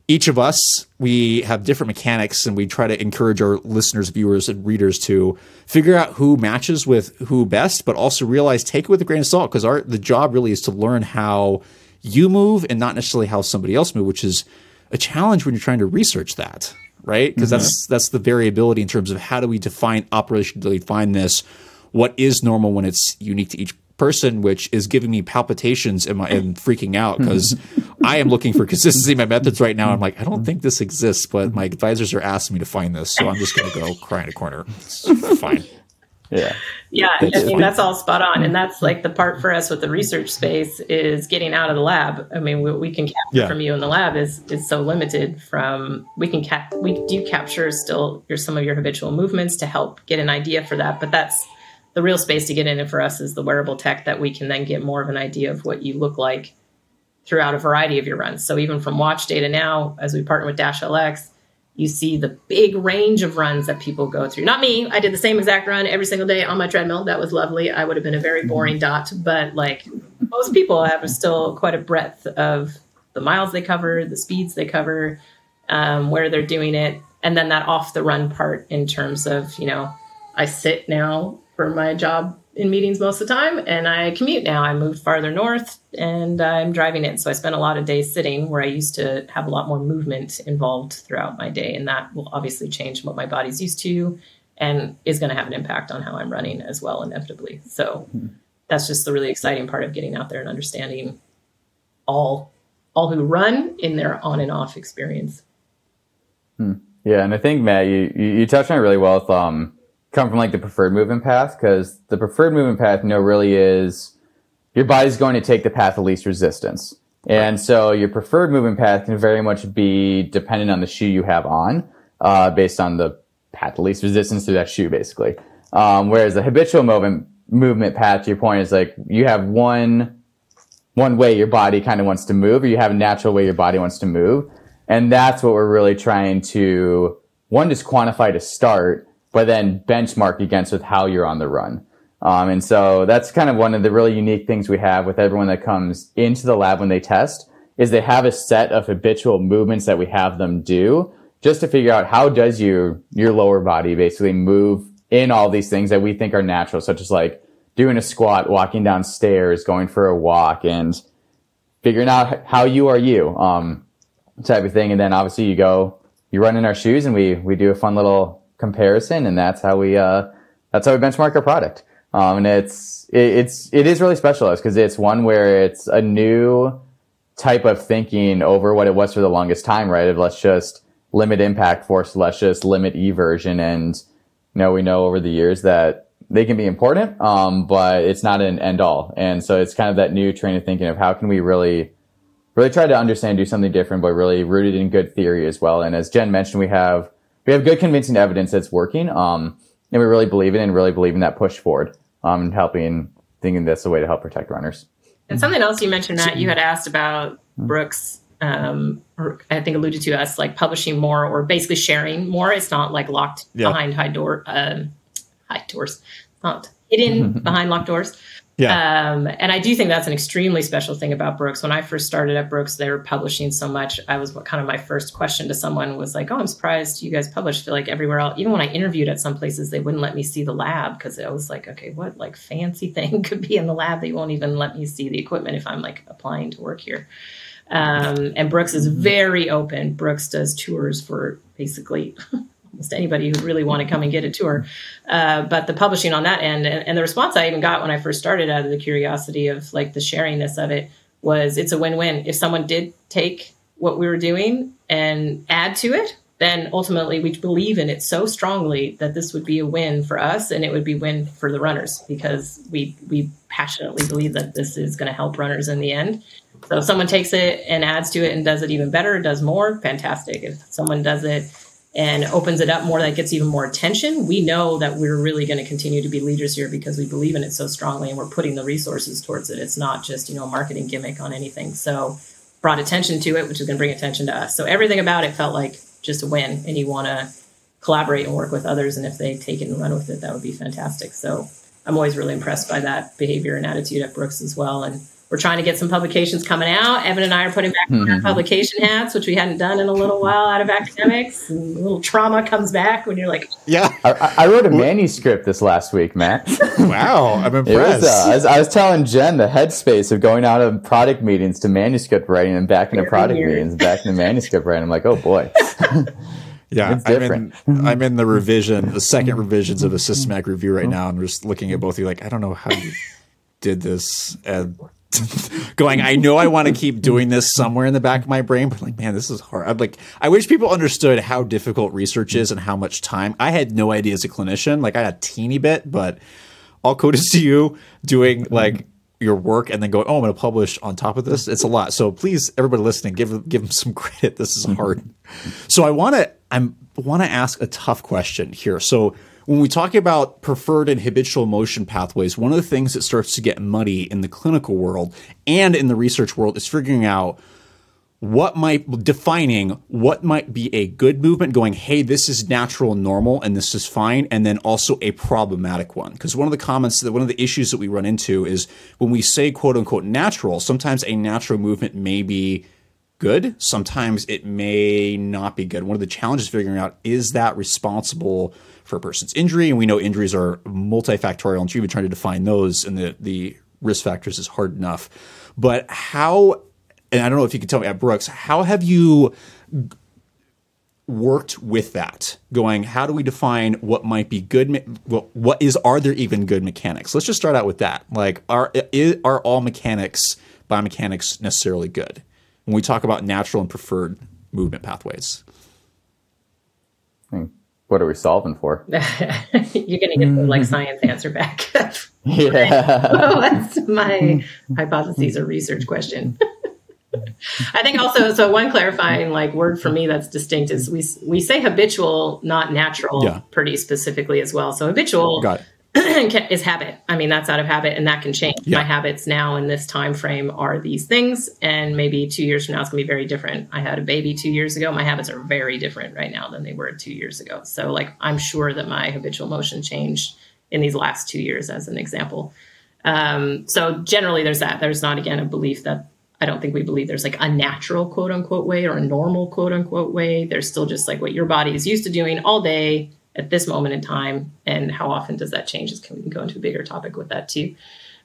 each of us, we have different mechanics, and we try to encourage our listeners, viewers, and readers to figure out who matches with who best, but also realize, take it with a grain of salt, because the job really is to learn how you move and not necessarily how somebody else moves, which is a challenge when you're trying to research that, right? Because that's the variability in terms of how do we operationally define this, what is normal when it's unique to each person, which is giving me palpitations and freaking out because I am looking for consistency in my methods right now. I'm like, I don't think this exists, but my advisors are asking me to find this, so I'm just going to go cry in a corner. It's fine. Yeah. I mean, that's all spot on. And that's like the part for us with the research space is getting out of the lab. I mean, what we can capture from you in the lab is so limited from, we do capture still some of your habitual movements to help get an idea for that. But that's the real space to get in it for us is the wearable tech that we can then get more of an idea of what you look like throughout a variety of your runs. So even from watch data now, as we partner with Dash LX, you see the big range of runs that people go through. Not me. I did the same exact run every single day on my treadmill. That was lovely. I would have been a very boring dot, but like most people have still quite a breadth of the miles they cover, the speeds they cover, where they're doing it. And then that off the run part in terms of, you know, I sit now for my job in meetings most of the time, and I commute now. I moved farther north and I'm driving it. So I spent a lot of days sitting where I used to have a lot more movement involved throughout my day. And that will obviously change what my body's used to and is going to have an impact on how I'm running as well, inevitably. So that's just the really exciting part of getting out there and understanding all who run in their on and off experience. Yeah. And I think, Matt, you touched on it really well with, come from like the preferred movement path, because the preferred movement path, you know, really is your body's going to take the path of least resistance. And so your preferred movement path can very much be dependent on the shoe you have on, based on the path of least resistance to that shoe, basically. Whereas the habitual movement path, to your point, is like you have one way your body kind of wants to move, or you have a natural way your body wants to move. And that's what we're really trying to, just quantify to start, but then benchmark against with how you're on the run. And so that's kind of one of the really unique things we have with everyone that comes into the lab when they test, is they have a set of habitual movements that we have them do just to figure out how does your lower body basically move in all these things that we think are natural, such as like doing a squat, walking downstairs, going for a walk, and figuring out how you are you, type of thing. And then obviously you run in our shoes and we do a fun little comparison, and that's how we benchmark our product. And it is really specialized because it's one where it's a new type of thinking over what it was for the longest time, right? Of let's just limit impact force, let's just limit eversion. And, you know, we know over the years that they can be important, but it's not an end all. And so it's kind of that new train of thinking of how can we really try to understand, do something different, but really rooted in good theory as well. And as Jen mentioned, we have good convincing evidence that's working. And we really believe in it and really believe in that push forward, and thinking that's the way to help protect runners. And something else you mentioned, Matt, you had asked about Brooks, or I think alluded to us like publishing more or basically sharing more. It's not like locked behind high doors, not hidden behind locked doors. And I do think that's an extremely special thing about Brooks. When I first started at Brooks, they were publishing so much. Kind of my first question to someone was like, oh, I'm surprised you guys published like everywhere else. Even when I interviewed at some places, they wouldn't let me see the lab because I was like, okay, what like fancy thing could be in the lab? They won't even let me see the equipment if I'm like applying to work here. And Brooks is very open. Brooks does tours for basically to anybody who really want to come and get a tour. But the publishing on that end, and the response I even got when I first started out of the curiosity of like the sharingness of it was it's a win-win. If someone did take what we were doing and add to it, then ultimately we believe in it so strongly that this would be a win for us and it would be a win for the runners, because we passionately believe that this is going to help runners in the end. So if someone takes it and adds to it and does it even better, does more, fantastic. If someone does it and opens it up more, that gets even more attention, we know that we're really going to continue to be leaders here because we believe in it so strongly and we're putting the resources towards it. It's not just, a marketing gimmick on anything. So brought attention to it, which is going to bring attention to us. So everything about it felt like just a win, and you want to collaborate and work with others. And if they take it and run with it, that would be fantastic. So I'm always really impressed by that behavior and attitude at Brooks as well. And we're trying to get some publications coming out. Evan and I are putting back on our publication hats, which we hadn't done in a little while out of academics. And a little trauma comes back when you're like, yeah. I wrote a manuscript this last week, Matt. Wow, I'm impressed. I was telling Jen the headspace of going out of product meetings to manuscript writing and back into product meetings, back into manuscript writing. I'm like, oh boy. Yeah, it's different. I'm in the second revisions of a systematic review right now, and I'm just looking at both of you like, I don't know how you did this. And going, I know I want to keep doing this somewhere in the back of my brain, but like, man, this is hard. I wish people understood how difficult research is and how much time. I had no idea as a clinician. Like, I had a teeny bit, but all kudos to you doing like your work and then going, oh, I'm going to publish on top of this. It's a lot. So please, everybody listening, give them some credit. This is hard. So I want to ask a tough question here. So when we talk about preferred and habitual motion pathways, one of the things that starts to get muddy in the clinical world and in the research world is figuring out defining what might be a good movement, going, hey, this is natural and normal and this is fine, and then also a problematic one. Because one of the issues that we run into is when we say quote unquote natural, sometimes a natural movement may be good, sometimes it may not be good. One of the challenges figuring out, is that responsible for a person's injury? And we know injuries are multifactorial, and even trying to define those and the risk factors is hard enough. But how, and I don't know if you could tell me at Brooks, how have you worked with that? Going, how do we define what might be good? Are there even good mechanics? Let's just start out with that. Like, are all biomechanics necessarily good? When we talk about natural and preferred movement pathways. What are we solving for? You're going to get the like science answer back. Yeah. Oh, that's my hypothesis or research question. I think also, so one clarifying like word for me that's distinct is we say habitual, not natural, pretty specifically as well. So habitual is habit. I mean, that's out of habit, and that can change. Yeah. My habits now in this time frame are these things, and maybe 2 years from now it's gonna be very different. I had a baby 2 years ago. My habits are very different right now than they were 2 years ago. So like, I'm sure that my habitual motion changed in these last 2 years as an example. So generally there's that. There's not, again, a belief that I don't think we believe there's like a natural quote unquote way or a normal quote unquote way. There's still just like what your body is used to doing all day at this moment in time, and how often does that change? We can go into a bigger topic with that too.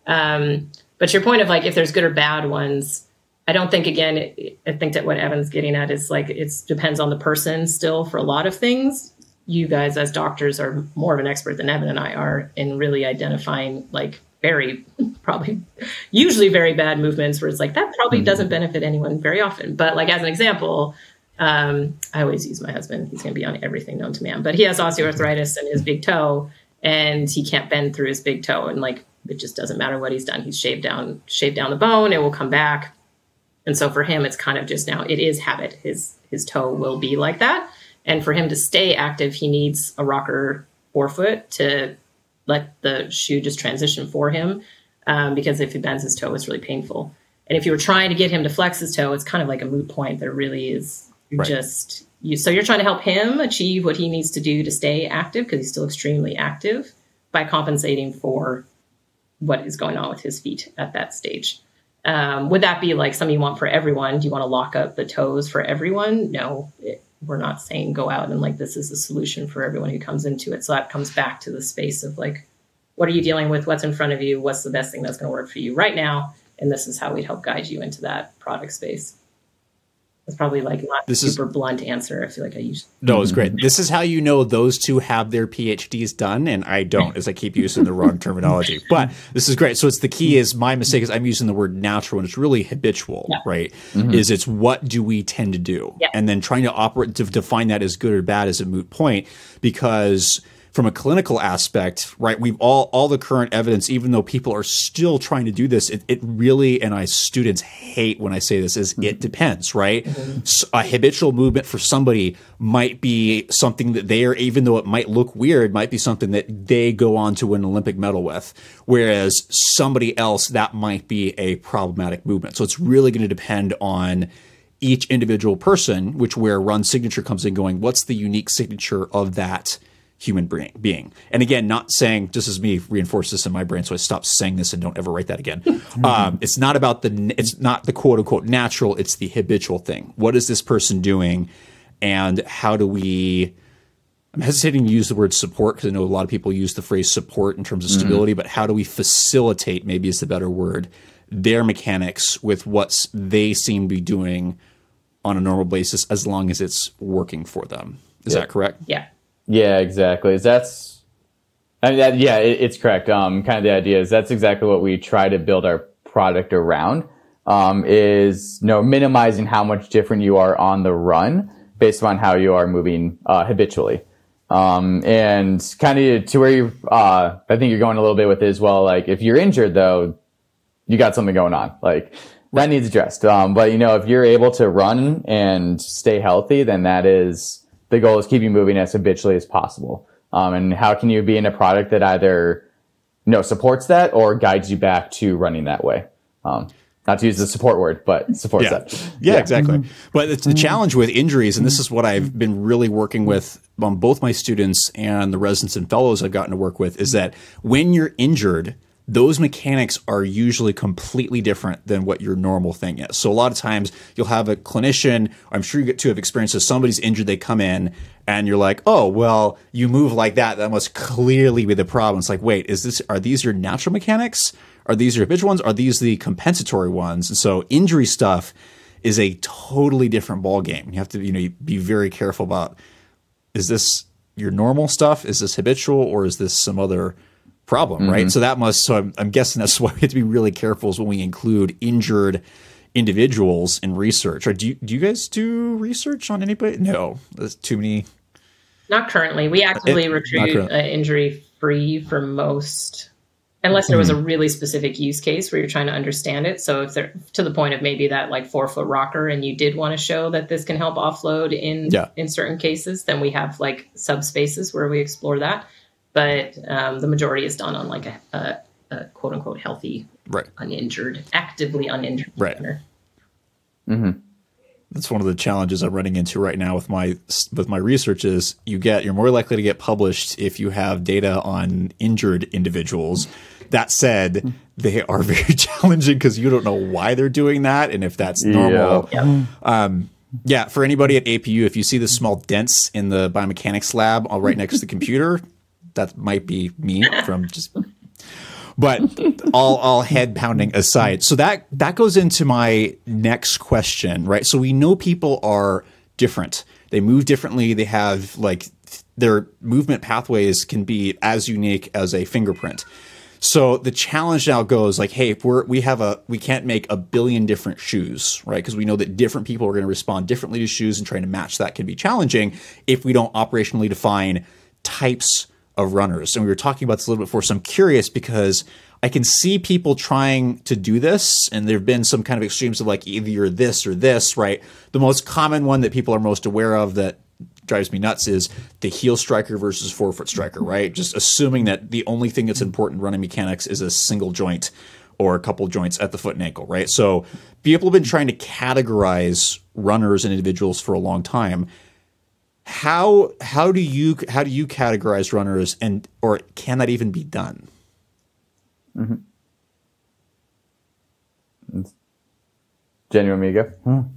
But your point of like, if there's good or bad ones, I don't think, again, I think that what Evan's getting at is like, it depends on the person still for a lot of things. You guys as doctors are more of an expert than Evan and I are in really identifying like usually very bad movements where it's like, that probably doesn't benefit anyone very often. But like, as an example, I always use my husband. He's going to be on everything known to man, but he has osteoarthritis in his big toe and he can't bend through his big toe. And like, it just doesn't matter what he's done. He's shaved down the bone. It will come back. And so for him, it's kind of just now, it is habit. His toe will be like that. And for him to stay active, he needs a rocker forefoot to let the shoe just transition for him. Because if he bends his toe, it's really painful. And if you were trying to get him to flex his toe, it's kind of like a moot point. There really is so you're trying to help him achieve what he needs to do to stay active, because he's still extremely active, by compensating for what is going on with his feet at that stage. Would that be like something you want for everyone? Do you want to lock up the toes for everyone? No, we're not saying go out and like, this is the solution for everyone who comes into it. So that comes back to the space of like, what are you dealing with? What's in front of you? What's the best thing that's going to work for you right now? And this is how we'd help guide you into that product space. It's probably like not this super blunt answer. I feel like I used. No, it's great. This is how you know those two have their PhDs done, and I don't, as I keep using the wrong terminology. But this is great. So it's the key is my mistake is I'm using the word natural, and it's really habitual, right? Is it's what do we tend to do, and then trying to operate to define that as good or bad is a moot point because. From a clinical aspect, right, we've all the current evidence, even though people are still trying to do this, it really, and students hate when I say this, is it depends, right? So a habitual movement for somebody might be something that they are, even though it might look weird, might be something that they go on to win an Olympic medal with, whereas somebody else, that might be a problematic movement. So it's really going to depend on each individual person, where Run signature comes in going, what's the unique signature of that human being. And again, not saying, just as me reinforce this in my brain, so I stop saying this and don't ever write that again. It's not about it's not the quote unquote natural, it's the habitual thing. What is this person doing? And how do I'm hesitating to use the word support because I know a lot of people use the phrase support in terms of stability, but how do we facilitate, maybe is the better word, their mechanics with what they seem to be doing on a normal basis as long as it's working for them. Is that correct? Yeah. Yeah, exactly. It's correct. Kind of the idea is that's exactly what we try to build our product around, is, minimizing how much different you are on the run based on how you are moving, habitually. And kind of to where I think you're going a little bit with it as well. Like if you're injured though, you got something going on. Like that needs addressed. But if you're able to run and stay healthy, then the goal is keep you moving as habitually as possible. And how can you be in a product that either, supports that or guides you back to running that way? Not to use the support word, but supports that. Yeah, exactly. But it's the challenge with injuries, and this is what I've been really working with on both my students and the residents and fellows I've gotten to work with, is that when you're injured, those mechanics are usually completely different than what your normal thing is. So a lot of times you'll have a clinician, I'm sure you get to have experiences, somebody's injured, they come in and you're like, oh, well, you move like that. That must clearly be the problem. It's like, wait, are these your natural mechanics? Are these your habitual ones? Are these the compensatory ones? And so injury stuff is a totally different ballgame. You have to, be very careful about, is this your normal stuff? Is this habitual or is this some other problem, right? So I'm guessing that's why we have to be really careful is when we include injured individuals in research. Or do you guys do research on anybody? No, there's too many. Not currently. We actively recruit injury free for most, unless there was a really specific use case where you're trying to understand it. So if they're to the point of maybe that like 4-foot rocker and you did want to show that this can help offload in certain cases, then we have like subspaces where we explore that. But the majority is done on like a quote unquote healthy, actively uninjured runner. That's one of the challenges I'm running into right now with my research is you're more likely to get published if you have data on injured individuals. That said, they are very challenging because you don't know why they're doing that and if that's normal. For anybody at APU, if you see the small dents in the biomechanics lab right next to the computer, that might be me from just, but all head pounding aside. So that goes into my next question, right? So we know people are different. They move differently. They have their movement pathways can be as unique as a fingerprint. So the challenge now goes hey, if we can't make a billion different shoes, right? Because we know that different people are going to respond differently to shoes and trying to match that can be challenging if we don't operationally define types of runners. And we were talking about this a little bit before, so I'm curious because I can see people trying to do this, and there have been some kind of extremes of either you're this or this, right? The most common one that people are most aware of that drives me nuts is the heel striker versus 4-foot striker, right? Just assuming that the only thing that's important in running mechanics is a single joint or a couple of joints at the foot and ankle, right? So people have been trying to categorize runners and individuals for a long time. How do you categorize runners, or can that even be done? Jen, you want me to go?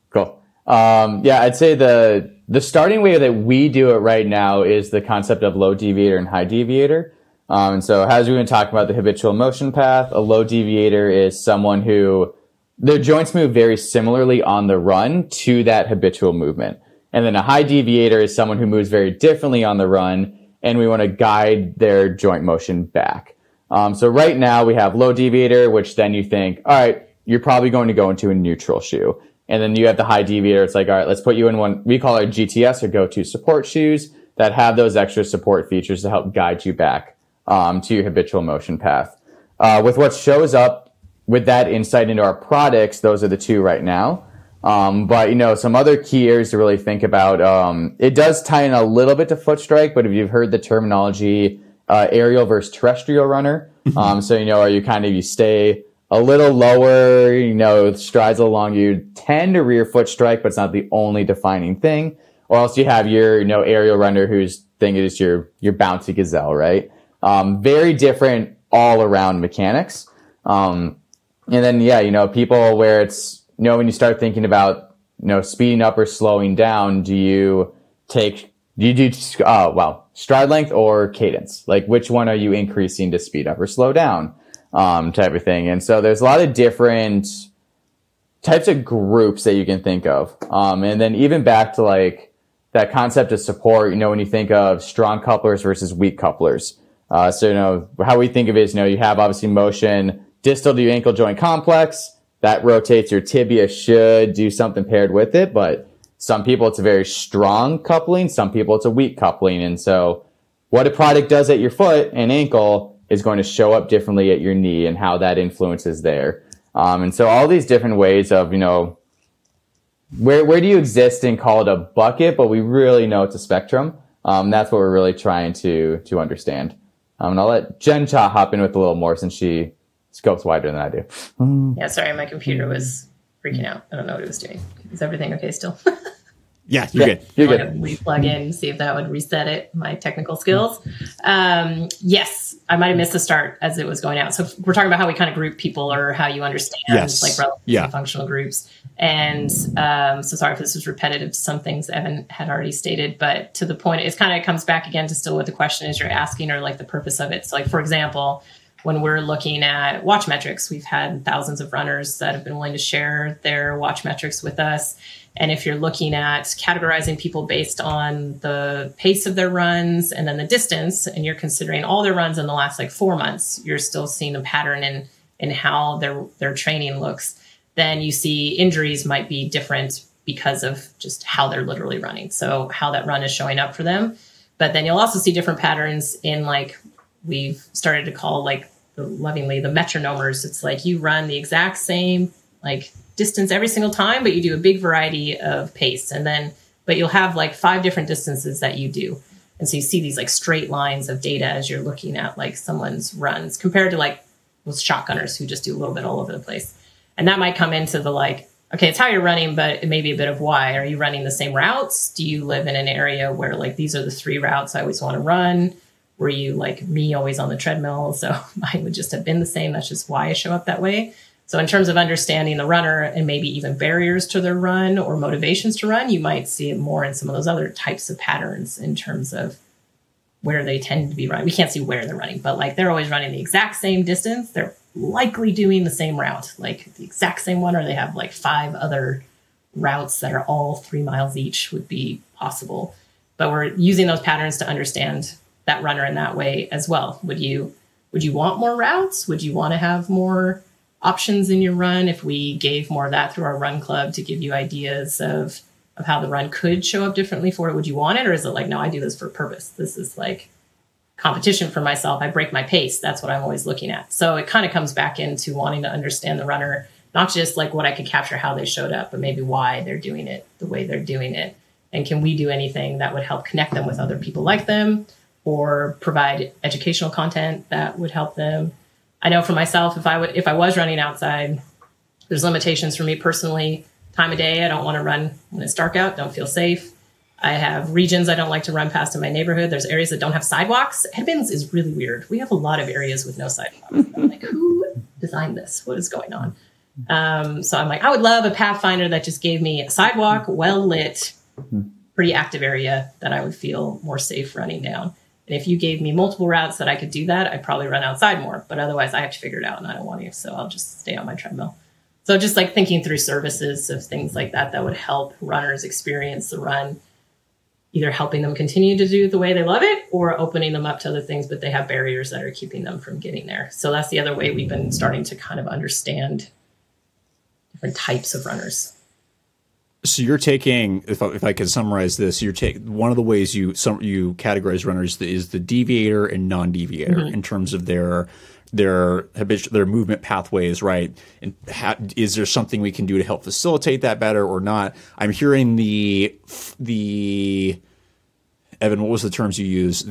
Cool. I'd say the starting way that we do it right now is the concept of low deviator and high deviator. And so as we've been talking about the habitual motion path, a low deviator is someone who their joints move very similarly on the run to that habitual movement. And then a high deviator is someone who moves very differently on the run, and we want to guide their joint motion back. So right now we have low deviator, which then you think, all right, you're probably going to go into a neutral shoe. And then you have the high deviator. It's like, all right, let's put you in one we call our GTS, or go-to support shoes, that have those extra support features to help guide you back to your habitual motion path. With what shows up with that insight into our products, those are the two right now. But, you know, some other key areas to really think about, it does tie in a little bit to foot strike, but if you've heard the terminology, aerial versus terrestrial runner. So, you know, you stay a little lower, you know, strides along, you tend to rear foot strike, but it's not the only defining thing. Or else you have your, you know, aerial runner whose thing is your bouncy gazelle, right? Very different all around mechanics. And then, yeah, you know, people where it's, you know, when you start thinking about, you know, speeding up or slowing down, do you do stride length or cadence? Like, which one are you increasing to speed up or slow down, type of thing? And so there's a lot of different types of groups that you can think of. And then even back to like that concept of support, you know, when you think of strong couplers versus weak couplers. So, you know, how we think of it is, you know, you have obviously motion distal to your ankle joint complex that rotates your tibia, should do something paired with it. But some people it's a very strong coupling. Some people it's a weak coupling. And so what a product does at your foot and ankle is going to show up differently at your knee, and how that influences there. And so all these different ways of, you know, where do you exist and call it a bucket, but we really know it's a spectrum. That's what we're really trying to understand. And I'll let Jen Cha hop in with a little more since she scopes wider than I do. Yeah, sorry, my computer was freaking out. I don't know what it was doing. Is everything okay still? Yeah, you're good. You're I'm good. going to re-plug in, see if that would reset it, my technical skills. Yes, I might have missed the start as it was going out. So we're talking about how we kind of group people, or how you understand like relative and functional groups. And so sorry if this was repetitive to some things Evan had already stated, but to the point, it kind of comes back again to still what the question is you're asking, or like the purpose of it. So like, for example, when we're looking at watch metrics, we've had thousands of runners that have been willing to share their watch metrics with us. And if you're looking at categorizing people based on the pace of their runs and then the distance, and you're considering all their runs in the last like 4 months, you're still seeing a pattern in how their training looks. Then you see injuries might be different because of just how they're literally running. So how that run is showing up for them. But then you'll also see different patterns in, like, we've started to call like lovingly the metronomers. It's like you run the exact same like distance every single time, but you do a big variety of pace. And then, but you'll have like 5 different distances that you do. And so you see these like straight lines of data as you're looking at like someone's runs, compared to like those shotgunners who just do a little bit all over the place. And that might come into the like, okay, it's how you're running, but it may be a bit of why. Are you running the same routes? Do you live in an area where like, these are the 3 routes I always want to run? Were you like me, always on the treadmill? So mine would just have been the same. That's just why I show up that way. So in terms of understanding the runner and maybe even barriers to their run or motivations to run, you might see it more in some of those other types of patterns in terms of where they tend to be running. We can't see where they're running, but like they're always running the exact same distance. They're likely doing the same route, like the exact same one, or they have like 5 other routes that are all 3 miles each would be possible. But we're using those patterns to understand that runner in that way as well. Would you want more routes? Would you want to have more options in your run if we gave more of that through our run club to give you ideas of how the run could show up differently for it? Would you want it? Or is it like, no, I do this for purpose. This is like competition for myself. I break my pace. That's what I'm always looking at. So it kind of comes back into wanting to understand the runner, not just like what I could capture, how they showed up, but maybe why they're doing it the way they're doing it. And can we do anything that would help connect them with other people like them, or provide educational content that would help them? I know for myself, if I was running outside, there's limitations for me personally. Time of day, I don't want to run when it's dark out, don't feel safe. I have regions I don't like to run past in my neighborhood. There's areas that don't have sidewalks. Edmonds is really weird. We have a lot of areas with no sidewalks. I'm like, who designed this? What is going on? So I'm like, I would love a Pathfinder that just gave me a sidewalk, well lit, pretty active area that I would feel more safe running down. And if you gave me multiple routes that I could do that, I'd probably run outside more. But otherwise, I have to figure it out, and I don't want to, so I'll just stay on my treadmill. So just like thinking through services of things like that would help runners experience the run, either helping them continue to do the way they love it or opening them up to other things, but they have barriers that are keeping them from getting there. So that's the other way we've been starting to kind of understand different types of runners. So you're taking, if I could summarize this, one of the ways you categorize runners is the deviator and non-deviator in terms of their movement pathways, right? And is there something we can do to help facilitate that better or not? I'm hearing the Evan, what was the terms you use?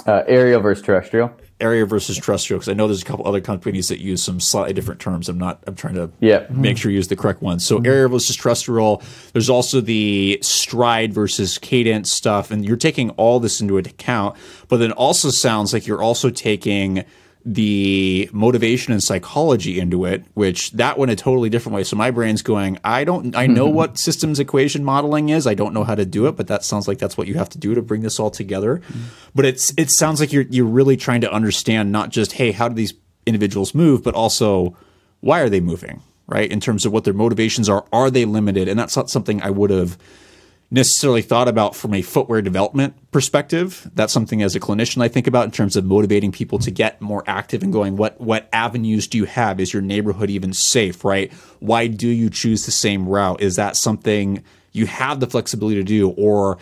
Aerial versus terrestrial. Area versus terrestrial, because I know there's a couple other companies that use some slightly different terms. I'm trying to make sure you use the correct one. So area versus terrestrial. There's also the stride versus cadence stuff, and you're taking all this into account. But then also sounds like you're also taking the motivation and psychology into it, which that went a totally different way. So my brain's going, I know what systems equation modeling is. I don't know how to do it, but that sounds like that's what you have to do to bring this all together. But it sounds like you're really trying to understand not just, hey, how do these individuals move, but also why are they moving, right? In terms of what their motivations are they limited? And that's not something I would have necessarily thought about from a footwear development perspective. That's something as a clinician I think about in terms of motivating people to get more active and going, what avenues do you have? Is your neighborhood even safe, right? Why do you choose the same route? Is that something you have the flexibility to do? Or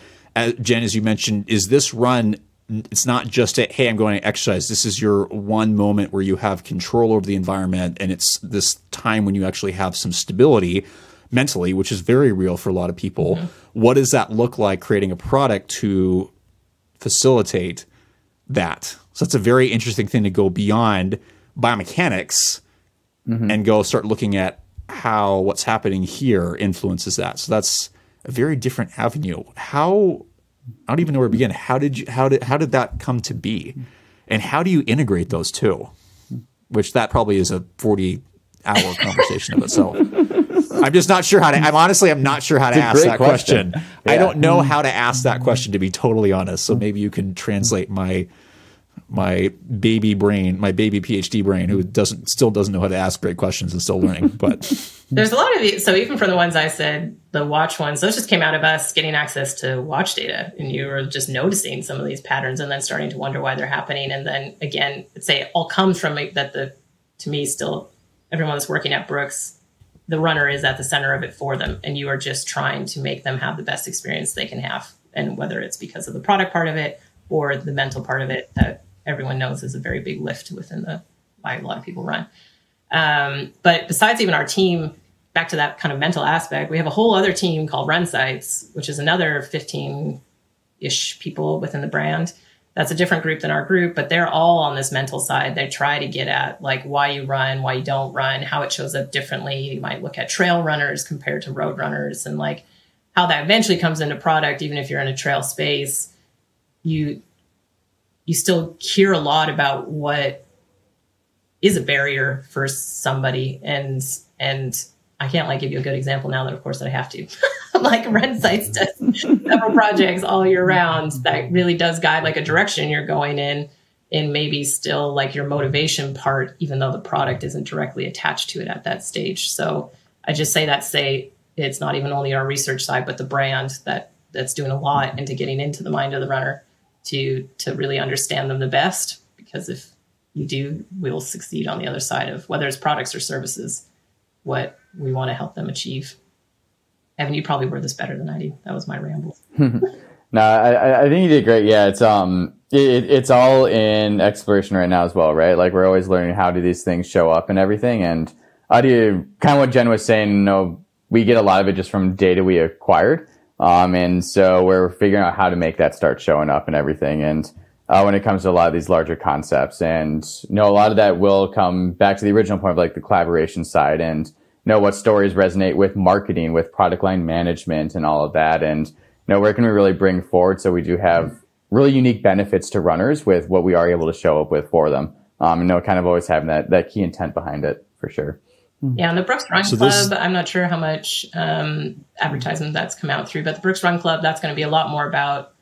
Jen, as you mentioned, is this run, it's not just hey, I'm going to exercise. This is your one moment where you have control over the environment, and it's this time when you actually have some stability mentally, which is very real for a lot of people. What does that look like creating a product to facilitate that? So that's a very interesting thing to go beyond biomechanics and go start looking at how what's happening here influences that. So that's a very different avenue. I don't even know where to begin. How did that come to be? And how do you integrate those two? Which that probably is a 40-hour conversation of itself. I'm just not sure how to. I'm not sure how to ask that question. Yeah. I don't know how to ask that question, to be totally honest. So maybe you can translate my baby brain, my baby PhD brain, who still doesn't know how to ask great questions and still learning. But there's a lot of it. So even from the ones I said, the watch ones, those just came out of us getting access to watch data, and you were just noticing some of these patterns and then starting to wonder why they're happening. And then again, say it all comes from to me, still everyone that's working at Brooks, the runner is at the center of it for them. And you are just trying to make them have the best experience they can have. And whether it's because of the product part of it or the mental part of it, that everyone knows is a very big lift within why a lot of people run. But besides even our team, back to that kind of mental aspect, we have a whole other team called Run Sites, which is another 15-ish people within the brand. That's a different group than our group, but they're all on this mental side. They try to get at like why you run, why you don't run, how it shows up differently. You might look at trail runners compared to road runners, and like how that eventually comes into product. Even if you're in a trail space, you still hear a lot about what is a barrier for somebody. And I can't like give you a good example now that of course that I have to. Like Run Sites does several projects all year round that really does guide like a direction you're going in maybe still like your motivation part, even though the product isn't directly attached to it at that stage. So I just say it's not even only our research side, but the brand that's doing a lot into getting into the mind of the runner to really understand them the best, because if you do, we'll succeed on the other side of whether it's products or services, what we want to help them achieve. Evan, you probably word this better than I do. That was my ramble. No, I think you did great. Yeah, it's all in exploration right now as well, right? Like we're always learning how do these things show up and everything. And how do you, kind of what Jen was saying, we get a lot of it just from data we acquired. And so we're figuring out how to make that start showing up and everything. And when it comes to a lot of these larger concepts, and a lot of that will come back to the original point of like the collaboration side, and what stories resonate with marketing, with product line management and all of that. And where can we really bring forward so we do have really unique benefits to runners with what we are able to show up with for them. And kind of always having that key intent behind it for sure. Yeah, and the Brooks Run Club, I'm not sure how much advertisement that's come out through, but the Brooks Run Club, that's going to be a lot more about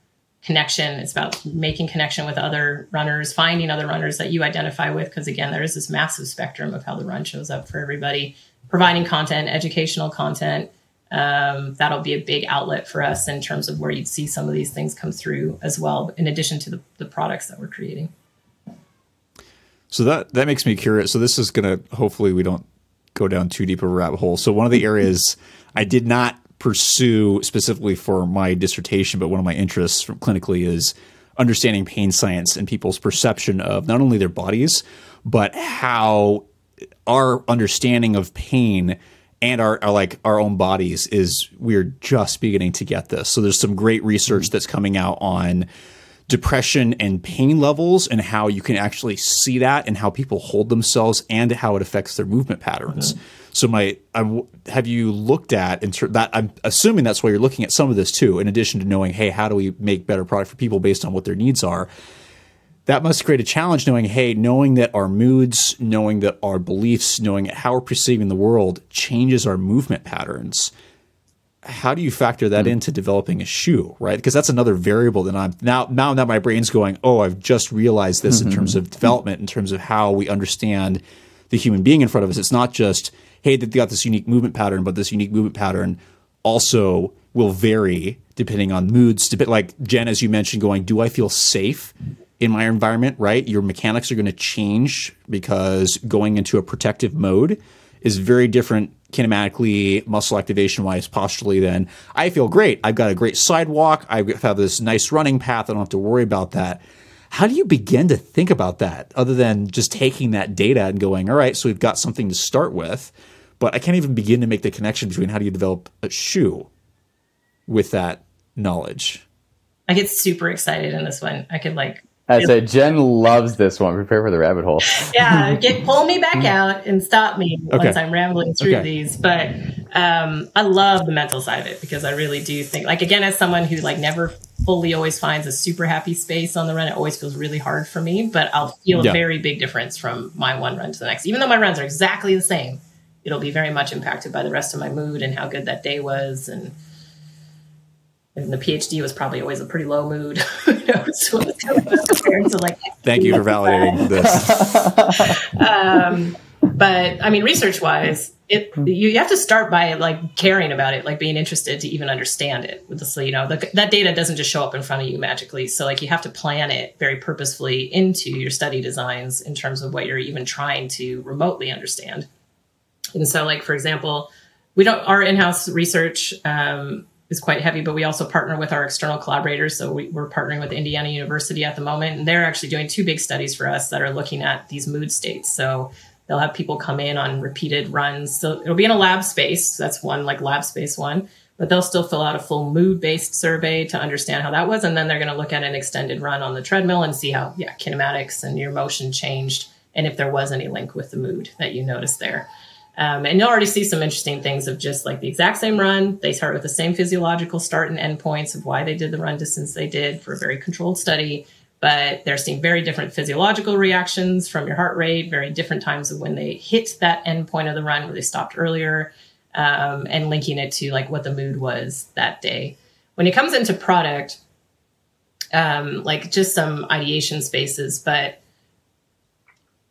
connection. It's about making connection with other runners, finding other runners that you identify with. Because again, there is this massive spectrum of how the run shows up for everybody. providing content, educational content. That'll be a big outlet for us in terms of where you'd see some of these things come through as well, in addition to the products that we're creating. So that makes me curious. So this is going to, hopefully we don't go down too deep of a rabbit hole. So one of the areas I did not pursue specifically for my dissertation, but one of my interests from clinically is understanding pain science and people's perception of not only their bodies, but how our understanding of pain and our own bodies is, we're just beginning to get this. So there's some great research that's coming out on depression and pain levels and how you can actually see that and how people hold themselves and how it affects their movement patterns. So have you looked at that? I'm assuming that's why you're looking at some of this too, in addition to knowing, hey, how do we make better product for people based on what their needs are? That must create a challenge knowing that our moods, knowing that our beliefs, knowing how we're perceiving the world changes our movement patterns. How do you factor that into developing a shoe, right? Because that's another variable that I'm now that my brain's going, oh, I've just realized this in terms of development, in terms of how we understand the human being in front of us. It's not just, hey, they've got this unique movement pattern, but this unique movement pattern also will vary depending on moods. Like Jen, as you mentioned, going, do I feel safe in my environment, right? Your mechanics are going to change because going into a protective mode is very different kinematically, muscle activation wise, posturally than I feel great. I've got a great sidewalk. I have this nice running path. I don't have to worry about that. How do you begin to think about that other than just taking that data and going, all right, so we've got something to start with, but I can't even begin to make the connection between how do you develop a shoe with that knowledge? I get super excited in this one. I could I'd say Jen loves this one. Prepare for the rabbit hole. Yeah, pull me back out and stop me once I'm rambling through these. But I love the mental side of it because I really do think, again, as someone who never fully always finds a super happy space on the run, it always feels really hard for me. But I'll feel a very big difference from my one run to the next. Even though my runs are exactly the same, it'll be very much impacted by the rest of my mood and how good that day was. And the PhD was probably always a pretty low mood. So compared to thank you for validating this. But I mean, research wise, you have to start by caring about it, being interested to even understand it. With that data doesn't just show up in front of you magically. So you have to plan it very purposefully into your study designs in terms of what you're even trying to remotely understand. And so, for example, our in-house research is quite heavy, but we also partner with our external collaborators. So we're partnering with Indiana University at the moment, and they're actually doing 2 big studies for us that are looking at these mood states. So they'll have people come in on repeated runs. So it'll be in a lab space. So that's one, lab space one, but they'll still fill out a full mood-based survey to understand how that was. And then they're going to look at an extended run on the treadmill and see how, kinematics and your motion changed, and if there was any link with the mood that you noticed there. And you'll already see some interesting things of just the exact same run. They start with the same physiological start and end points of why they did the run distance they did for a very controlled study. But they're seeing very different physiological reactions from your heart rate, very different times of when they hit that end point of the run where they stopped earlier, and linking it to what the mood was that day. When it comes into product, just some ideation spaces, but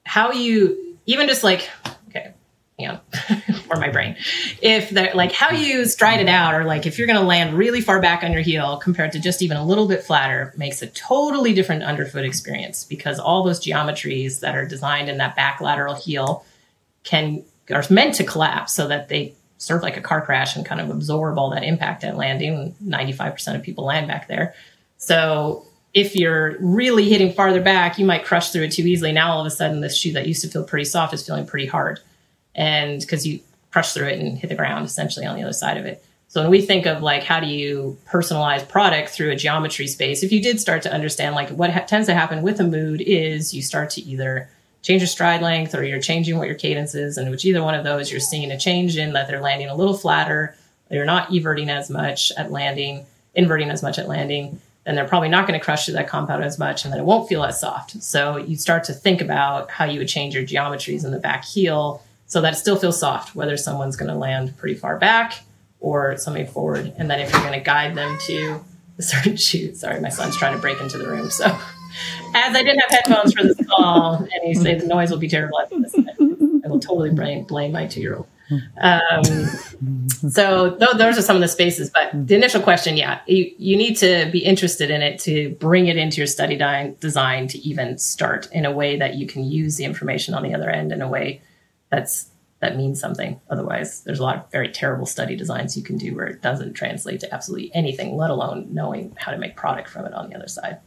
how you even just for my brain, if they're how you stride it out, or if you're going to land really far back on your heel compared to just even a little bit flatter, makes a totally different underfoot experience, because all those geometries that are designed in that back lateral heel are meant to collapse so that they serve like a car crash and kind of absorb all that impact at landing. 95% of people land back there. So if you're really hitting farther back, you might crush through it too easily. Now, all of a sudden, this shoe that used to feel pretty soft is feeling pretty hard. And because you crush through it and hit the ground essentially on the other side of it. So when we think of how do you personalize product through a geometry space, if you did start to understand what tends to happen with a mood is you start to either change your stride length or you're changing what your cadence is, and which either one of those you're seeing a change in that they're landing a little flatter, they're not inverting as much at landing, then they're probably not going to crush through that compound as much, and then it won't feel as soft. So you start to think about how you would change your geometries in the back heel so that it still feels soft, whether someone's going to land pretty far back or somebody forward. And then if you're going to guide them to a certain shoe, sorry, my son's trying to break into the room. So as I didn't have headphones for this call, and he said the noise will be terrible, I will totally blame my 2-year-old. So those are some of the spaces, but the initial question, you need to be interested in it to bring it into your study design to even start in a way that you can use the information on the other end in a way that means something. Otherwise, there's a lot of very terrible study designs you can do where it doesn't translate to absolutely anything, let alone knowing how to make product from it on the other side.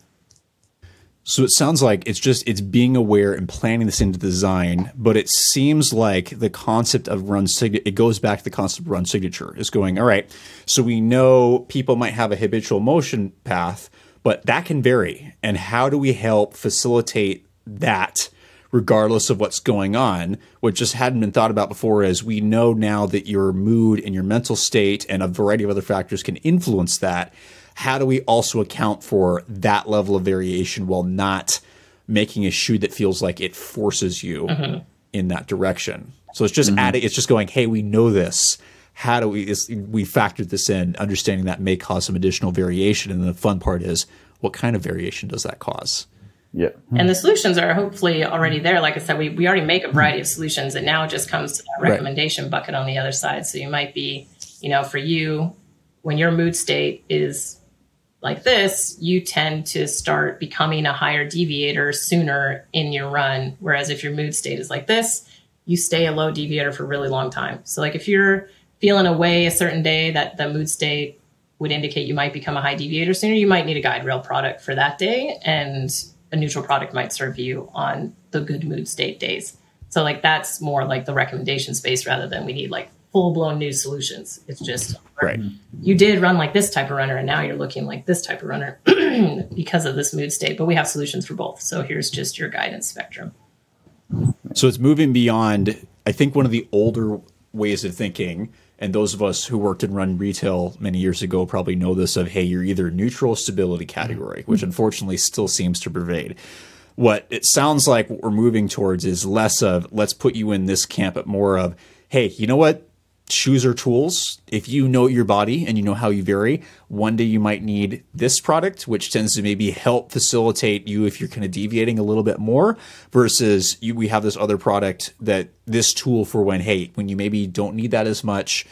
So it sounds like it's being aware and planning this into design, but it seems like the concept of it goes back to the concept of run signature is going, all right, so we know people might have a habitual motion path, but that can vary. And how do we help facilitate that regardless of what's going on? What just hadn't been thought about before is we know now that your mood and your mental state and a variety of other factors can influence that. How do we also account for that level of variation while not making a shoe that feels like it forces you in that direction? So it's just adding, it's just going, hey, we know this. How do we factored this in, understanding that may cause some additional variation. And the fun part is, what kind of variation does that cause? Yeah. And the solutions are hopefully already there. Like I said, we already make a variety of solutions. It now just comes to that recommendation bucket on the other side. So you might be, for you, when your mood state is like this, you tend to start becoming a higher deviator sooner in your run. Whereas if your mood state is like this, you stay a low deviator for a really long time. So like if you're feeling away a certain day, that the mood state would indicate you might become a high deviator sooner, you might need a guide rail product for that day. And a neutral product might serve you on the good mood state days. So like that's more like the recommendation space rather than we need like full-blown new solutions. It's just you did run like this type of runner and now you're looking like this type of runner because of this mood state, but we have solutions for both. So here's just your guidance spectrum. So it's moving beyond, I think, one of the older ways of thinking, and those of us who worked in run retail many years ago probably know this, of, hey, you're either neutral or stability category, which unfortunately still seems to pervade. What it sounds like what we're moving towards is less of, let's put you in this camp, but more of, hey, you know what? Shoes are tools. If you know your body and you know how you vary, one day you might need this product, which tends to maybe help facilitate you if you're kind of deviating a little bit more, versus we have this other product, that this tool for when you maybe don't need that as much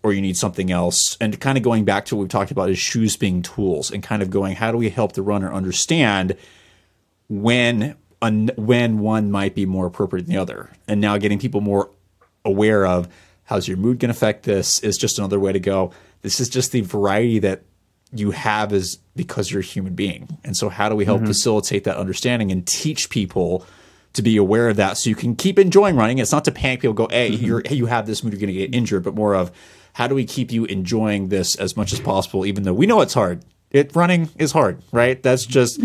or you need something else. And kind of going back to what we've talked about is shoes being tools, and kind of going, how do we help the runner understand when one might be more appropriate than the other? And now getting people more aware of, how's your mood going to affect this, is just another way to go. This is just the variety that you have is because you're a human being. And so how do we help facilitate that understanding and teach people to be aware of that so you can keep enjoying running? It's not to panic people, go, hey, you have this mood, you're going to get injured, but more of, how do we keep you enjoying this as much as possible, even though we know it's hard. Running is hard, right? That's just...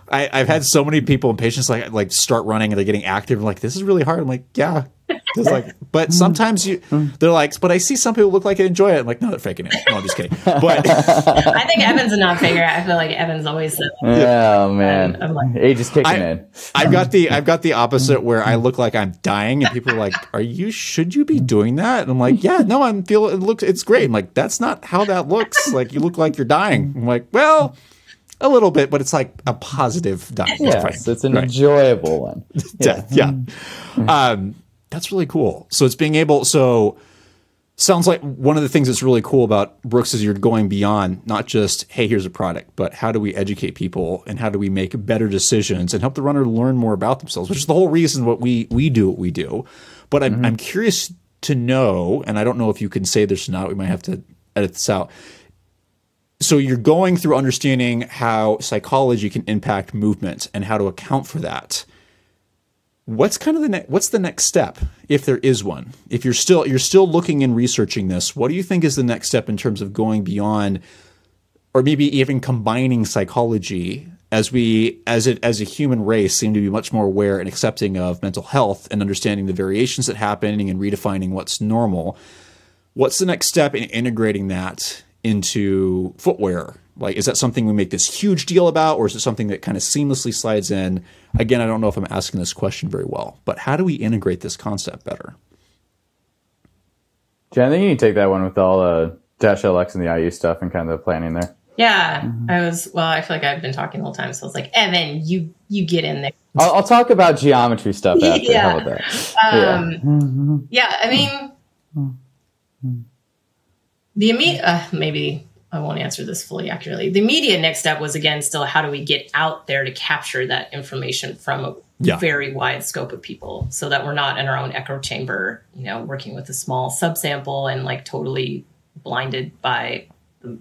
I've had so many people and patients like start running and they're getting active and like, this is really hard. I'm like, yeah. It's like, but sometimes they're like, but I see some people look like they enjoy it. I'm like, no, they're faking it. No, I'm just kidding. But I think Evan's a non-faker. I feel like Evan's always said, oh man, like, age is kicking in. I've got the opposite where I look like I'm dying and people are like, should you be doing that? And I'm like, yeah, no, it's great. I'm like, that's not how that looks. Like, you look like you're dying. I'm like, well, a little bit, but it's like a positive dying. Yes, it's an enjoyable one. Yeah. That's really cool. So it's being able, sounds like one of the things that's really cool about Brooks is you're going beyond not just, hey, here's a product, but how do we educate people and how do we make better decisions and help the runner learn more about themselves, which is the whole reason what we do what we do. But I'm curious to know, and I don't know if you can say this or not, we might have to edit this out. So you're going through understanding how psychology can impact movement and how to account for that. What's kind of what's the next step, if there is one? If you're still looking and researching this, what do you think is the next step in terms of going beyond, or maybe even combining psychology, as a human race seem to be much more aware and accepting of mental health and understanding the variations that happen and redefining what's normal? What's the next step in integrating that into footwear? Like, is that something we make this huge deal about, or is it something that kind of seamlessly slides in? Again, I don't know if I'm asking this question very well, but how do we integrate this concept better? Jen, I think you can take that one with all the Dash LX and the IU stuff and kind of the planning there. Yeah, I feel like I've been talking the whole time, so I was like, Evan, you get in there. I'll talk about geometry stuff after. Yeah. How about that? Yeah, I mean, The immediate, maybe I won't answer this fully accurately. The immediate next step was, again, still how do we get out there to capture that information from a very wide scope of people, so that we're not in our own echo chamber, you know, working with a small subsample and like totally blinded by the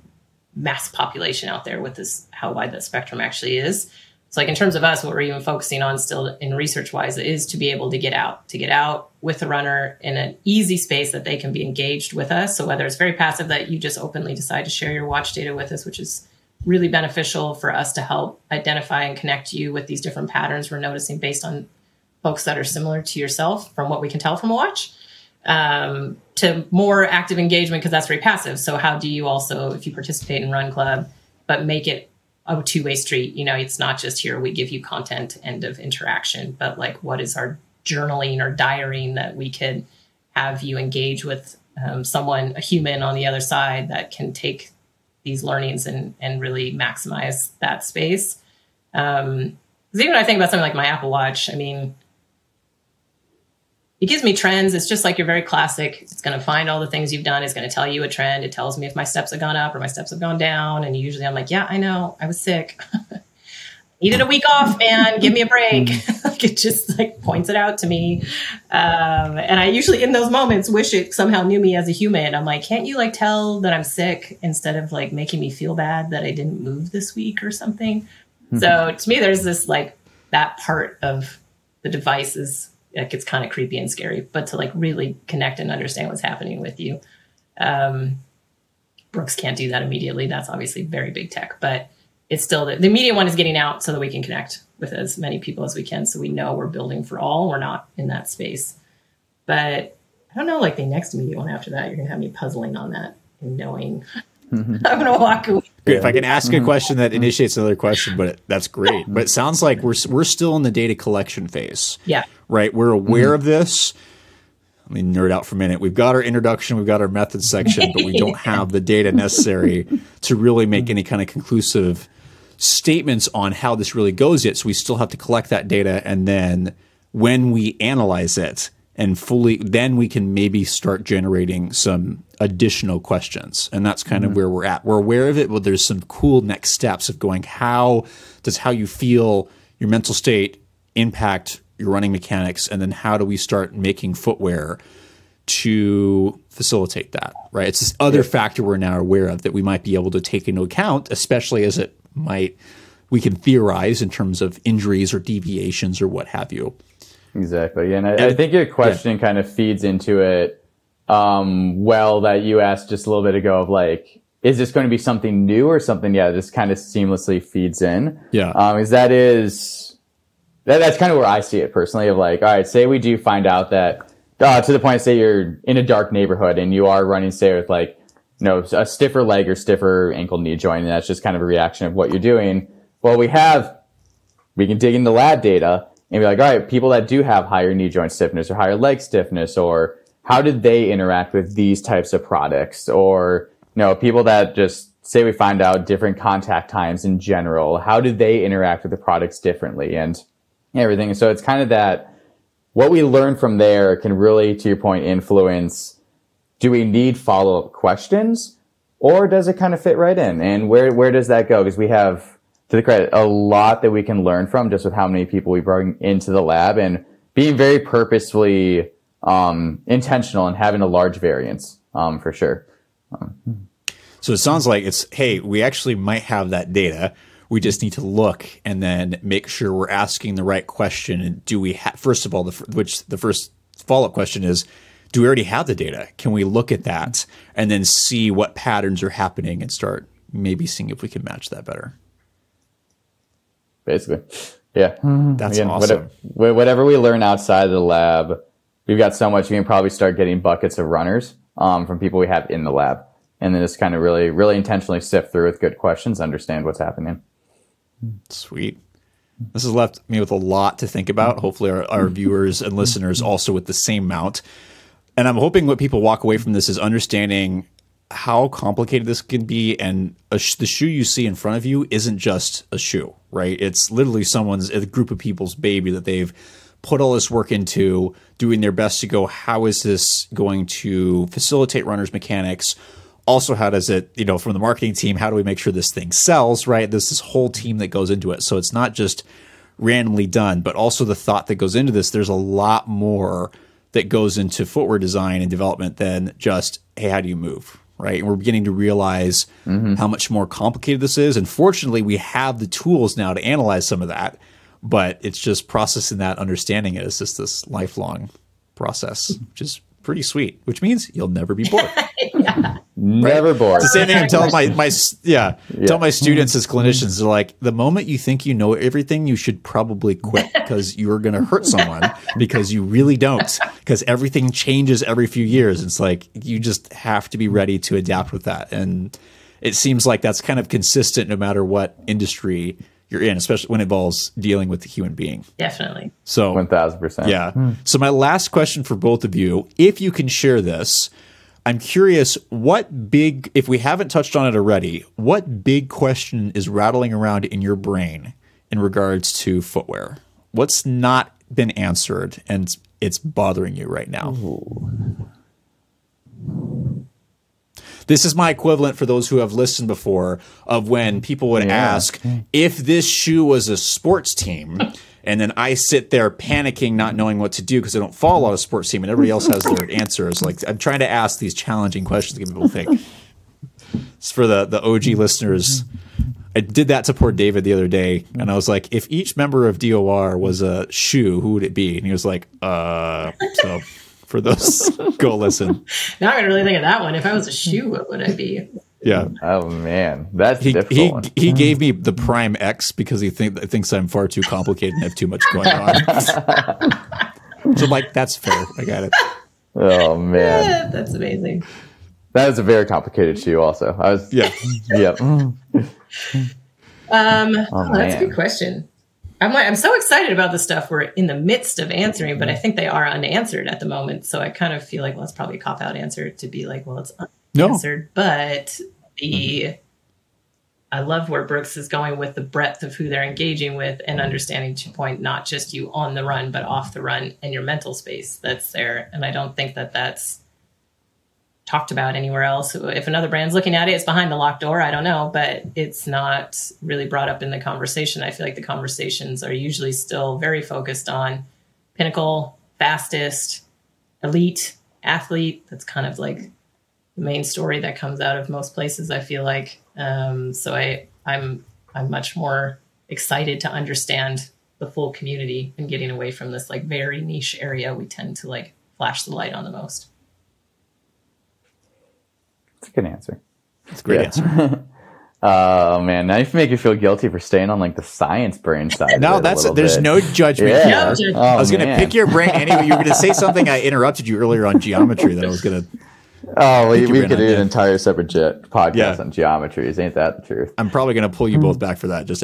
mass population out there with this, how wide the spectrum actually is. So like in terms of us, what we're even focusing on still in research wise is to be able to get out with the runner in an easy space that they can be engaged with us. So whether it's very passive that you just openly decide to share your watch data with us, which is really beneficial for us to help identify and connect you with these different patterns we're noticing based on folks that are similar to yourself from what we can tell from a watch, to more active engagement, because that's very passive. So how do you also, if you participate in Run Club, but make it a two-way street? You know, it's not just here, we give you content, end of interaction, but like what is our journaling or diarying that we could have you engage with someone, a human on the other side that can take these learnings and really maximize that space. Because even when I think about something like my Apple Watch, I mean, it gives me trends. It's just like your very classic. It's going to find all the things you've done. It's going to tell you a trend. It tells me if my steps have gone up or my steps have gone down. And usually I'm like, yeah, I know, I was sick. Needed a week off, man. Give me a break. Like it just like points it out to me. And I usually in those moments wish it somehow knew me as a human. I'm like, can't you like tell that I'm sick instead of like making me feel bad that I didn't move this week or something? Mm-hmm. So to me, there's this like that part of the device is like, it's kind of creepy and scary, but to like really connect and understand what's happening with you. Brooks can't do that immediately. That's obviously very big tech, but it's still the immediate one is getting out so that we can connect with as many people as we can. So we know we're building for all, we're not in that space. But I don't know, like the next immediate one after that, you're going to have me puzzling on that and knowing I'm going to walk away. Great. If I can ask a question that initiates another question, but that's great. But it sounds like we're still in the data collection phase. Yeah. Right. We're aware of this. Let me nerd out for a minute. We've got our introduction, we've got our method section, but we don't have the data necessary to really make any kind of conclusive statements on how this really goes yet. So we still have to collect that data. And then when we analyze it and fully, then we can maybe start generating some additional questions. And that's kind of where we're at. We're aware of it, but there's some cool next steps of going, how does how you feel, your mental state impact your running mechanics, and then how do we start making footwear to facilitate that, right? It's this other factor we're now aware of that we might be able to take into account, especially as it might, we can theorize in terms of injuries or deviations or what have you. Exactly. And I think your question kind of feeds into it well, that you asked just a little bit ago of like, is this going to be something new or something? This kind of seamlessly feeds in. That's kind of where I see it personally, of like, all right, say we do find out that, to the point, say you're in a dark neighborhood and you are running, say, with like, you know, a stiffer leg or stiffer ankle knee joint, and that's just kind of a reaction of what you're doing. Well, we can dig into lab data and be like, all right, people that do have higher knee joint stiffness or higher leg stiffness, or how did they interact with these types of products? Or, you know, people that just say we find out different contact times in general, how did they interact with the products differently and everything? So it's kind of that what we learn from there can really, to your point, influence, do we need follow-up questions, or does it kind of fit right in? And where does that go? Because we have, to the credit, a lot that we can learn from just with how many people we bring into the lab, and being very purposefully intentional and having a large variance for sure. So it sounds like it's, hey, we actually might have that data. We just need to look and then make sure we're asking the right question. And do we have, first of all, the first follow-up question is, do we already have the data? Can we look at that and then see what patterns are happening and start maybe seeing if we can match that better? Basically. Yeah. That's awesome. Whatever we learn outside of the lab, we've got so much, we can probably start getting buckets of runners from people we have in the lab. And then just kind of really, really intentionally sift through with good questions, understand what's happening. Sweet. This has left me with a lot to think about. Hopefully our viewers and listeners also with the same amount. And I'm hoping what people walk away from this is understanding how complicated this can be. And the shoe you see in front of you isn't just a shoe, right? It's literally a group of people's baby that they've put all this work into doing their best to go, how is this going to facilitate runners' mechanics? Also, how does it, from the marketing team, how do we make sure this thing sells, right? There's this whole team that goes into it. So it's not just randomly done, but also the thought that goes into this. There's a lot more that goes into footwear design and development than just, hey, how do you move, right? And we're beginning to realize how much more complicated this is. And fortunately, we have the tools now to analyze some of that, but it's just processing that, understanding it is just this lifelong process, which is pretty sweet, which means you'll never be bored. Never bored. It's the same thing I'm telling tell my students as clinicians. They're like, the moment you think you know everything, you should probably quit because you're going to hurt someone because you really don't, because everything changes every few years. It's like, you just have to be ready to adapt with that. And it seems like that's kind of consistent no matter what industry you're in, especially when it involves dealing with the human being. Definitely. So 1000%. Yeah. So my last question for both of you, if you can share this, I'm curious, if we haven't touched on it already, what big question is rattling around in your brain in regards to footwear? What's not been answered and it's bothering you right now? Ooh. This is my equivalent for those who have listened before of when people would ask, if this shoe was a sports team, and then I sit there panicking, not knowing what to do because I don't follow a lot of sports team and everybody else has their answers. Like, I'm trying to ask these challenging questions to get people to think. It's for the OG listeners. I did that to poor David the other day, and I was like, if each member of DOR was a shoe, who would it be? And he was like, so... For those, go listen. Now I'm gonna really think of that one. If I was a shoe, what would I be? Yeah. Oh man, that's difficult. He gave me the Prime X because he thinks I'm far too complicated and have too much going on. So I'm like, that's fair. I got it. Oh man, that's amazing. That is a very complicated shoe. Also, yeah. That's a good question. I'm so excited about the stuff we're in the midst of answering, but I think they are unanswered at the moment. So I kind of feel like, well, it's probably a cop-out answer to be like, well, it's unanswered. No. But I love where Brooks is going with the breadth of who they're engaging with and understanding, to your point, not just you on the run, but off the run and your mental space that's there. And I don't think that that's talked about anywhere else. If another brand's looking at it, it's behind the locked door. I don't know, but it's not really brought up in the conversation. I feel like the conversations are usually still very focused on pinnacle, fastest, elite athlete. That's kind of like the main story that comes out of most places, I feel like. So I'm much more excited to understand the full community and getting away from this like very niche area we tend to like flash the light on the most. That's a good answer. That's a great answer. Oh man, now you make you feel guilty for staying on like the science brain side. No, there's no judgment here. Oh, I was going to pick your brain anyway. You were going to say something. I interrupted you earlier on geometry that I was going to. Oh, we could do an entire separate podcast on geometries. Ain't that the truth? I'm probably going to pull you both back for that. Just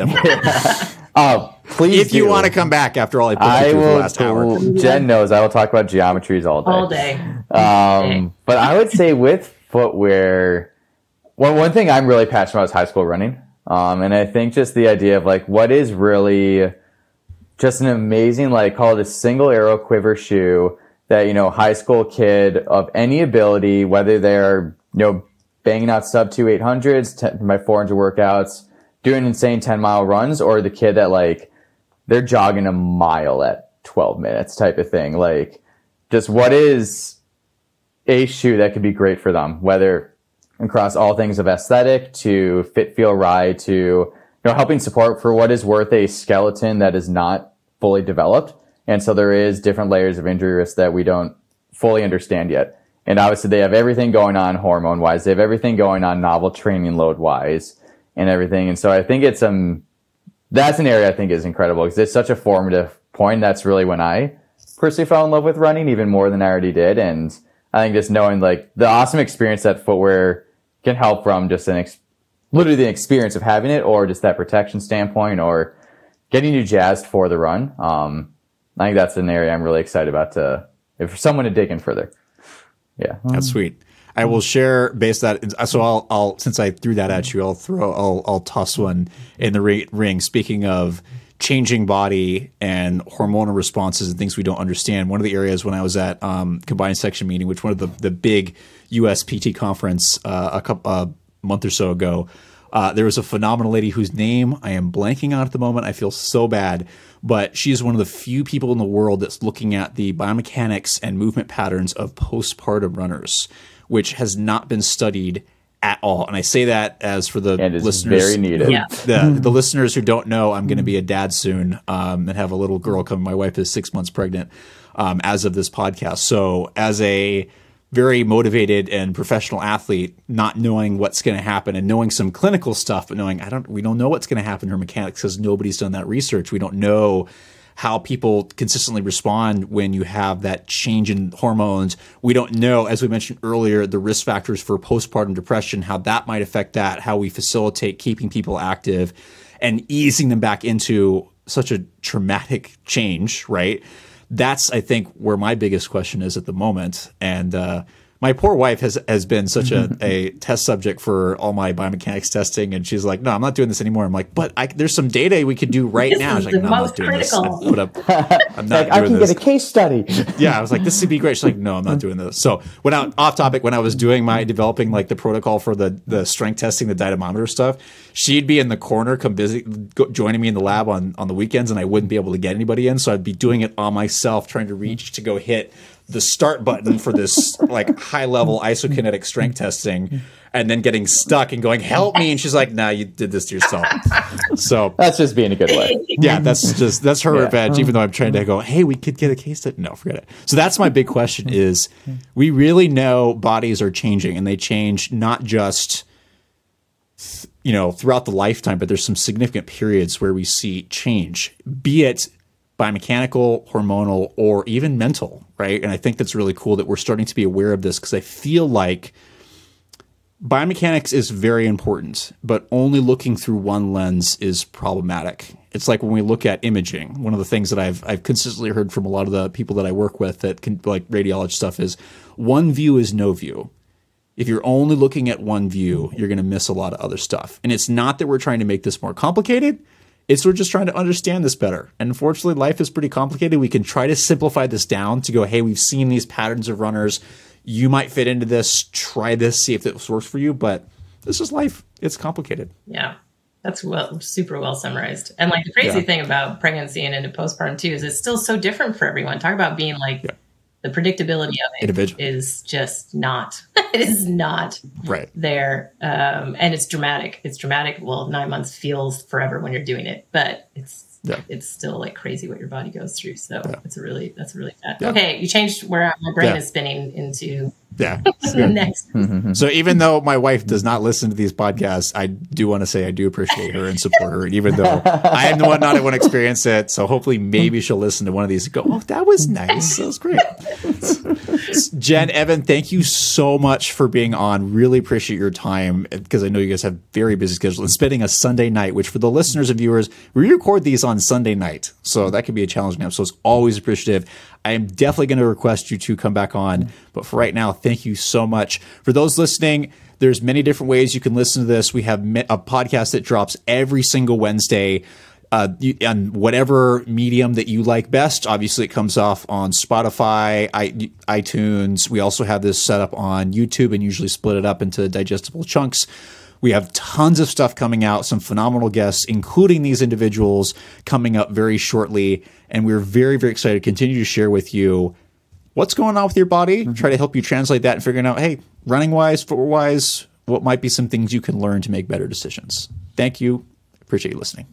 please, if you want to come back after all I put you through the last hour. Jen knows I will talk about geometries all day. But I would say with footwear, one thing I'm really passionate about is high school running. And I think just the idea of like what is really just an amazing, like, call it a single arrow quiver shoe that, high school kid of any ability, whether they're, banging out sub 800s, 10 by 400 workouts, doing insane 10-mile runs, or the kid that like they're jogging a mile at 12 minutes type of thing. Like, just what is a shoe that could be great for them, whether across all things of aesthetic to fit, feel, ride to, helping support for what is worth a skeleton that is not fully developed. And so there is different layers of injury risk that we don't fully understand yet. And obviously they have everything going on hormone wise. They have everything going on novel training load wise and everything. And so I think it's, that's an area I think is incredible because it's such a formative point. That's really when I personally fell in love with running even more than I already did. And I think just knowing like the awesome experience that footwear can help from just literally the experience of having it, or just that protection standpoint, or getting you jazzed for the run. I think that's an area I'm really excited about if someone to dig in further. Yeah. That's sweet. I will share based that. So I'll since I threw that at you, I'll toss one in the ring. Speaking of changing body and hormonal responses and things we don't understand. One of the areas when I was at combined section meeting, which one of the big US PT conference a month or so ago, there was a phenomenal lady whose name I am blanking on at the moment. I feel so bad, but she's one of the few people in the world that's looking at the biomechanics and movement patterns of postpartum runners, which has not been studied at all. And I say that as for the listeners, very needed. The listeners who don't know, I'm going to be a dad soon and have a little girl coming. My wife is 6 months pregnant as of this podcast. So as a very motivated and professional athlete, not knowing what's going to happen and knowing some clinical stuff, but knowing we don't know what's going to happen to her mechanics because nobody's done that research. We don't know how people consistently respond when you have that change in hormones. We don't know, as we mentioned earlier, the risk factors for postpartum depression, how that might affect that, how we facilitate keeping people active and easing them back into such a traumatic change, right? That's, I think, where my biggest question is at the moment. And my poor wife has been such a test subject for all my biomechanics testing. And she's like, no, I'm not doing this anymore. I'm like, but there's some data we could do right now. She's like, no, I'm not doing this. I'm not doing this. I can get a case study. Yeah, I was like, this would be great. She's like, no, I'm not doing this. So off topic, when I was doing developing like the protocol for the strength testing, the dynamometer stuff, she'd be in the corner, joining me in the lab on the weekends, and I wouldn't be able to get anybody in. So I'd be doing it on myself, trying to reach to go hit the start button for this like high level isokinetic strength testing, and then getting stuck and going, help me. And she's like, nah, you did this to yourself. So that's just being a good way. Yeah, that's her revenge, even though I'm trying to go, hey, we could get a case study. No, forget it. So that's my big question is, we really know bodies are changing, and they change not just throughout the lifetime, but there's some significant periods where we see change, be it biomechanical, hormonal, or even mental, right? And I think that's really cool that we're starting to be aware of this, because I feel like biomechanics is very important, but only looking through one lens is problematic. It's like when we look at imaging, one of the things that I've consistently heard from a lot of the people that I work with that can like radiology stuff is one view is no view. If you're only looking at one view, you're going to miss a lot of other stuff. And it's not that we're trying to make this more complicated. It's we're just trying to understand this better. And unfortunately, life is pretty complicated. We can try to simplify this down to go, hey, we've seen these patterns of runners. You might fit into this. Try this, see if this works for you. But this is life. It's complicated. Yeah, that's super well summarized. And like the crazy thing about pregnancy and into postpartum too is it's still so different for everyone. Talk about being like the predictability of it is just not. It is not there, and it's dramatic. It's dramatic. Well, 9 months feels forever when you're doing it, but it's still like crazy what your body goes through. So that's really bad. Yeah. Okay, you changed where my brain is spinning into. Next. So even though my wife does not listen to these podcasts, I do want to say I do appreciate her and support her. And even though I am the one not to experience it, so hopefully maybe she'll listen to one of these and go, oh, that was nice. That was great. Jen, Evan, thank you so much for being on. Really appreciate your time, because I know you guys have very busy schedules, and spending a Sunday night, which for the listeners and viewers, we record these on Sunday night. So that can be a challenging episode. So it's always appreciative. I am definitely going to request you to come back on. But for right now, thank you so much. For those listening, there's many different ways you can listen to this. We have a podcast that drops every single Wednesday on whatever medium that you like best. Obviously, it comes off on Spotify, iTunes. We also have this set up on YouTube and usually split it up into digestible chunks. We have tons of stuff coming out, some phenomenal guests, including these individuals, coming up very shortly. And we're very, very excited to continue to share with you what's going on with your body, try to help you translate that and figuring out, hey, running-wise, footwear-wise, what might be some things you can learn to make better decisions. Thank you. Appreciate you listening.